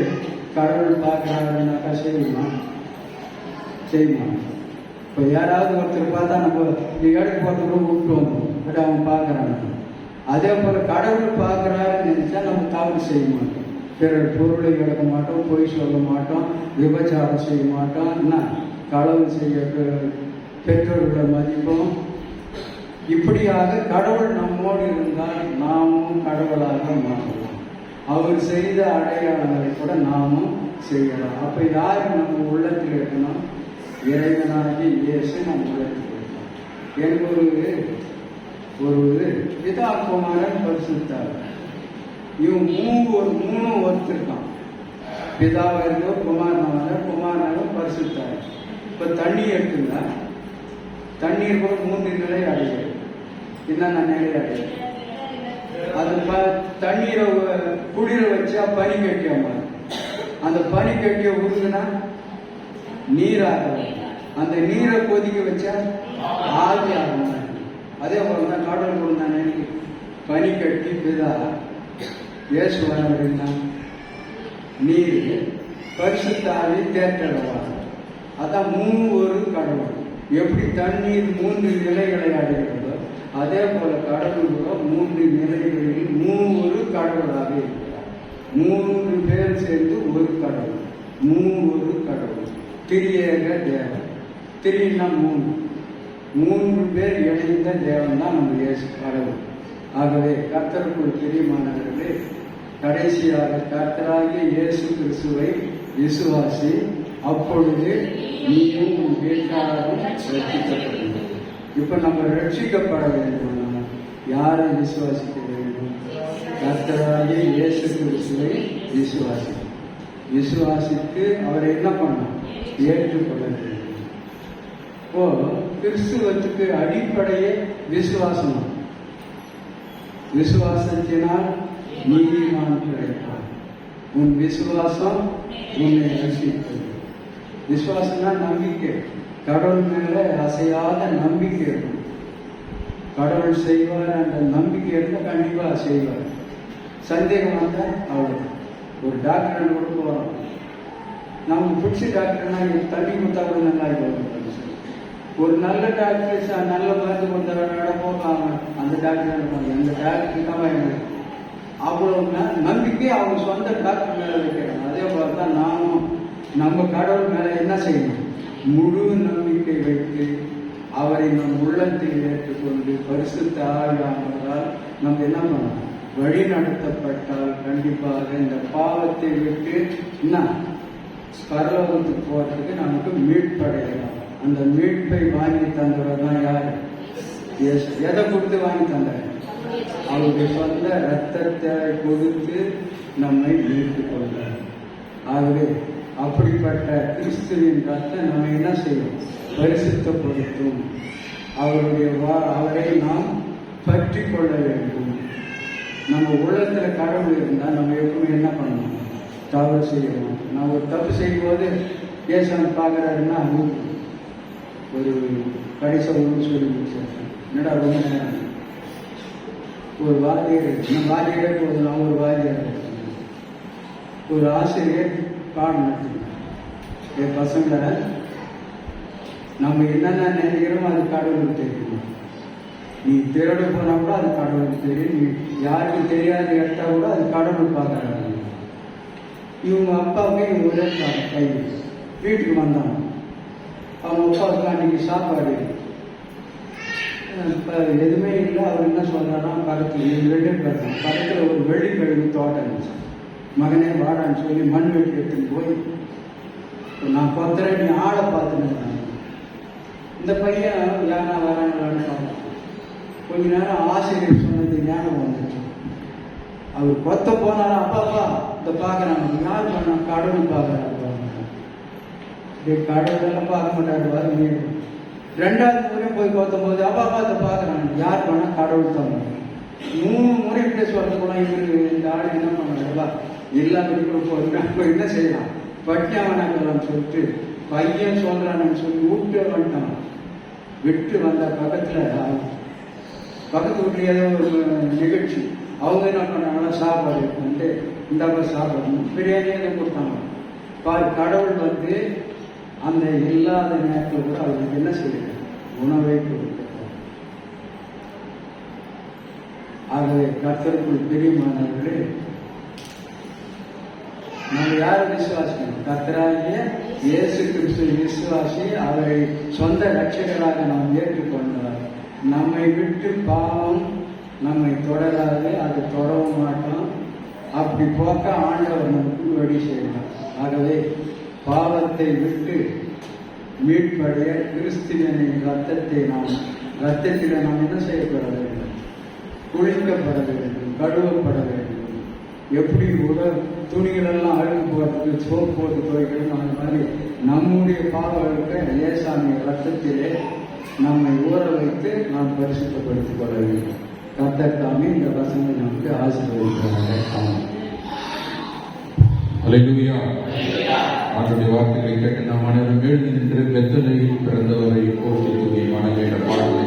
S2: கடவுள் பார்க்கிறாருன்னாக்கா செய்யுமா? செய்யுமா? இப்போ யாராவது ஒருத்தர் பார்த்தா நம்ம இடக்கு போகிறதுக்கு விட்டு வந்தோம், பட் அவன் பார்க்குறாங்க. அதே போல் கடவுள் பார்க்குறாருன்னு நினைச்சா நம்ம தவறு செய்ய மாட்டோம். பிறர் பொருளை இழக்க மாட்டோம், பொய் சொல்ல மாட்டோம், விபச்சாரம் செய்ய மாட்டோம், என்ன களவு செய்ய பெற்றோர்களை மதிப்போம். இப்படியாக கடவுள் நம்மோடு இருந்தால் நாமும் கடவுளாக மாறலாம். அவர் செய்த அடையாளங்களை கூட நாமும் செய்யலாம். அப்ப யார் நம்ம உள்ளத்தில் இருக்கணும்? இறைவனாகி இயேசு நம்ம உள்ளத்தில் இருக்கணும். எனக்கு ஒரு பிதா, குமாரன், பரிசுத்தார். இவன் மூணும் ஒருத்தருக்கான். பிதாவாக இருந்தோ குமாரனாக, குமாரனாக பரிசுத்தார். இப்ப தண்ணி எடுத்துங்க, தண்ணீர் கூட 3 நிலை அடையாது. என்னென்ன நிலை அடையாது? அது தண்ணீரை குளிர வச்சா பனி கட்டியாம, அந்த பனி கட்டிய உருகுனா நீராக, அந்த நீரை கொதிக்க வச்சா ஆவி ஆகும். அதே போலதான் கடவுள் கொடுத்தானே பனி கட்டி பிதா, இயேசு வரவில்லை நீர், பரிசுத்தாவி, தேற்றரவாக. அதான் ஒரு கடவுள். எப்படி தண்ணீர் 3 நிலைகளை அடைகிறதோ அதே போல கடவுள் 3 நிலைகளில் 3 கடவுளாக இருக்கிறார். 3 பேர் சேர்ந்து ஒரு கடவுள், 3 கடவுள், திரியேக தேவன். திரினா 3 பேர் இணைந்த தேவன் தான் நம்ம இயேசு கடவுள். ஆகவே கர்த்தருக்குள் பிரியமானவர்களே, கடைசியாக கர்த்தராகிய இயேசு கிறிஸ்துவை விசுவாசி, அப்பொழுது நீயும் உன் வீட்டாரும் ரட்சிக்கப்படுவீர்கள். இப்ப நம்ம ரட்சிக்கப்பட வேண்டும். யாரை விசுவாசிக்க வேண்டும்? கர்த்தராகிய இயேசு கிறிஸ்துவை விசுவாசித்து அவரை என்ன பண்ணணும்? ஏற்றுக்கொள்ள வேண்டும். இப்போ கிறிஸ்துவத்துக்கு அடிப்படையே விசுவாசம். விசுவாசத்தினால் நீதிமான் கிடைப்பான். உன் விசுவாசம் உன்னை ரட்சித்தது. விசுவாசம்னா நம்பிக்கை. கடவுள் மேல அசையாத நம்பிக்கை இருக்கும். கடவுள் செய்வார் என்ற நம்பிக்கை இருந்தால் கண்டிப்பா செய்வார். சந்தேகம் வந்தா அவ்வளவு. ஒரு டாக்டர் கூட போறோம், நமக்கு பிடிச்ச டாக்டர்னா தண்ணி கொடுத்தா கூட நல்லா இருக்கும். ஒரு நல்ல டாக்டர் நல்ல மருந்து கொடுத்தா நடப்போம், அந்த டாக்டர் இருப்பாங்க. அந்த டாக்டருக்கு தான் எனக்கு அவ்வளோ நம்பிக்கை அவங்க சொந்த டாக்டர் மேலே வைக்கிறாங்க. அதே போல தான் நானும் நம்ம கடவுள் மேலே என்ன செய்யணும்? முழு நம்பிக்கை வைத்து அவரை நம் உள்ளத்தில் ஏற்றுக்கொண்டு பரிசுத்த ஆவியானவரால் நம்ம என்ன பண்ணணும்? வழி நடத்தப்பட்டால் கண்டிப்பாக இந்த பாவத்தை விட்டு என்ன பரலோகத்துக்கு போறதுக்கு நமக்கு மீட்படையலாம். அந்த மீட்பை வாங்கி தந்தவர் தான் யார்? எதை கொடுத்து வாங்கி தந்தார்? அவருடைய சொந்த ரத்தத்தை கொடுத்து நம்மை மீட்டு கொண்டார். ஆகவே அப்படிப்பட்ட கிறிஸ்துவின் ரத்தம் நம்ம என்ன செய்யும்? பரிசுத்தப்படுத்தும். அவரை நாம் பற்றி கொள்ள வேண்டும். நம்ம உள்ளத்துல கடவுள் இருந்தால் நம்ம எப்பவுமே என்ன பண்ணணும்? தவறு செய்யணும். நான் ஒரு தப்பு செய்யும் போது ஏசாமி பார்க்குறாருன்னா ஒரு கடைசி ஒன்று சொல்லி முடிச்சார். என்னடா ரொம்ப நேரம் ஒரு வாத்தியர், நம்ம வாத்தியரே போதும், ஒரு வாத்தியார் ஒரு ஆசிரியர் பாடம் நடத்தினார். என் பசங்களை நம்ம என்னென்ன நினைக்கிறோமோ அது கடவுளுக்கு தெரியும். நீ திருட போனா கூட அது கடவுளுக்கு தெரியும். நீ யாருக்கும் தெரியாத இடத்தா கூட அது கடவுள் பார்க்கறாங்க. இவங்க அப்பாவுக்கு இவங்க ஒரே கை வீட்டுக்கு வந்தாங்க. அவங்க அப்பாவுக்கு அன்னைக்கு சாப்பாடு எதுவுமே இல்லை. அவர் என்ன சொல்றாருன்னா, பக்கத்தில் 2 பேர் பக்கத்தில் ஒரு வெள்ளிக்கிழமை தோட்டம் இருந்துச்சு. மகனே வாடான்னு சொல்லி மண் வெட்டி எடுத்துன்னு போய் நான் கொத்துறேன், நீ ஆளை பார்த்துன்னு. இந்த பையன் யாரா வராங்களான்னு பார்த்தான். கொஞ்ச நேரம் ஆசிரியர் சொன்னது ஞாபகம் வந்துச்சு. அவர் கொத்த போனாரா, அப்பாப்பா இந்த பார்க்குறாங்க. யார் பண்ணா? கடவுள் பார்க்குறாரு. கடவுளெல்லாம் பார்க்க மாட்டாரு. வரும் 2வது முறை போய் கொத்தும் போது அப்பா பார்த்து பார்க்குறாங்க. யார் பண்ணா? கடவுள் தான். 3 முறை கிட்ட சொல்ல போனா இவருக்கு இந்த ஆள் என்ன பண்ணாருப்பா எல்லாமே போய் என்ன செய்யலாம்? பட்டியாவனாக்கலாம்னு சொல்லிட்டு பையன் சொல்றான்னு சொல்லி விட்டு வந்துட்டான். விட்டு வந்த பக்கத்து வீட்டுல ஏதோ ஒரு நிகழ்ச்சி. அவங்க என்ன பண்ணாங்கன்னா, சாப்பாடு வந்து இந்த சாப்பாடு பிரியாணியே கொடுத்தாங்க. பாரு, கடவுள் வந்து அந்த இல்லாத நேரத்தில் கூட அவருக்கு என்ன செய்யணும்? உணவை கொடுக்கிறார். ஆகவே கர்த்தருக்குள் பிரியமானவர்களே, நம்ம யாரை விசுவாசிக்கணும்? கர்த்தராகிய இயேசு கிறிஸ்து விசுவாசி அவரை சொந்த ரட்சகராக நாம் ஏற்றுக்கொண்டார். நம்மை விட்டு பாவம் நம்மை தொடராது, அது தொடவும் மாட்டோம். அப்படி போக்க ஆண்டவர் நமக்கு வழி செய்யலாம். ஆகவே பாவத்தை விட்டு மீட்படைய கிறிஸ்துவின் ரத்தத்தில் நாம் என்ன செய்யப்பட வேண்டும்? குளிக்கப்பட வேண்டும், கழுவப்பட வேண்டும். எப்படி துணிகளெல்லாம் அழுக்கு போகிறதுக்கு சோப்பு போட்டு துவைக்கணும், அந்த மாதிரி நம்முடைய பாவங்களுக்கு ஏசாமி ரத்தத்திலே நம்மை ஊற வைத்து நாம் பரிசுத்தப்படுத்திக் கொள்ள வேண்டும். கர்த்தர் தாமே இந்த வசனத்தை நமக்கு ஆசீர்வதிக்கிறார்கள்.
S5: அல்லேலூயா. ஆண்டவருடைய வார்த்தைகளை கேட்டு நாம் அனைவரும் எழுந்து நின்று பெத்தேலில் பிறந்தவரை போற்றி துதி மனவேட பாடுவை.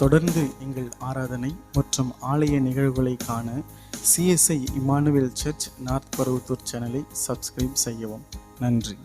S1: தொடர்ந்து எங்கள் ஆராதனை மற்றும் ஆலய நிகழ்வுகளை காண CSI Emmanuel search north Paruvathur சேனலை சப்ஸ்கிரைப் செய்யவும். நன்றி.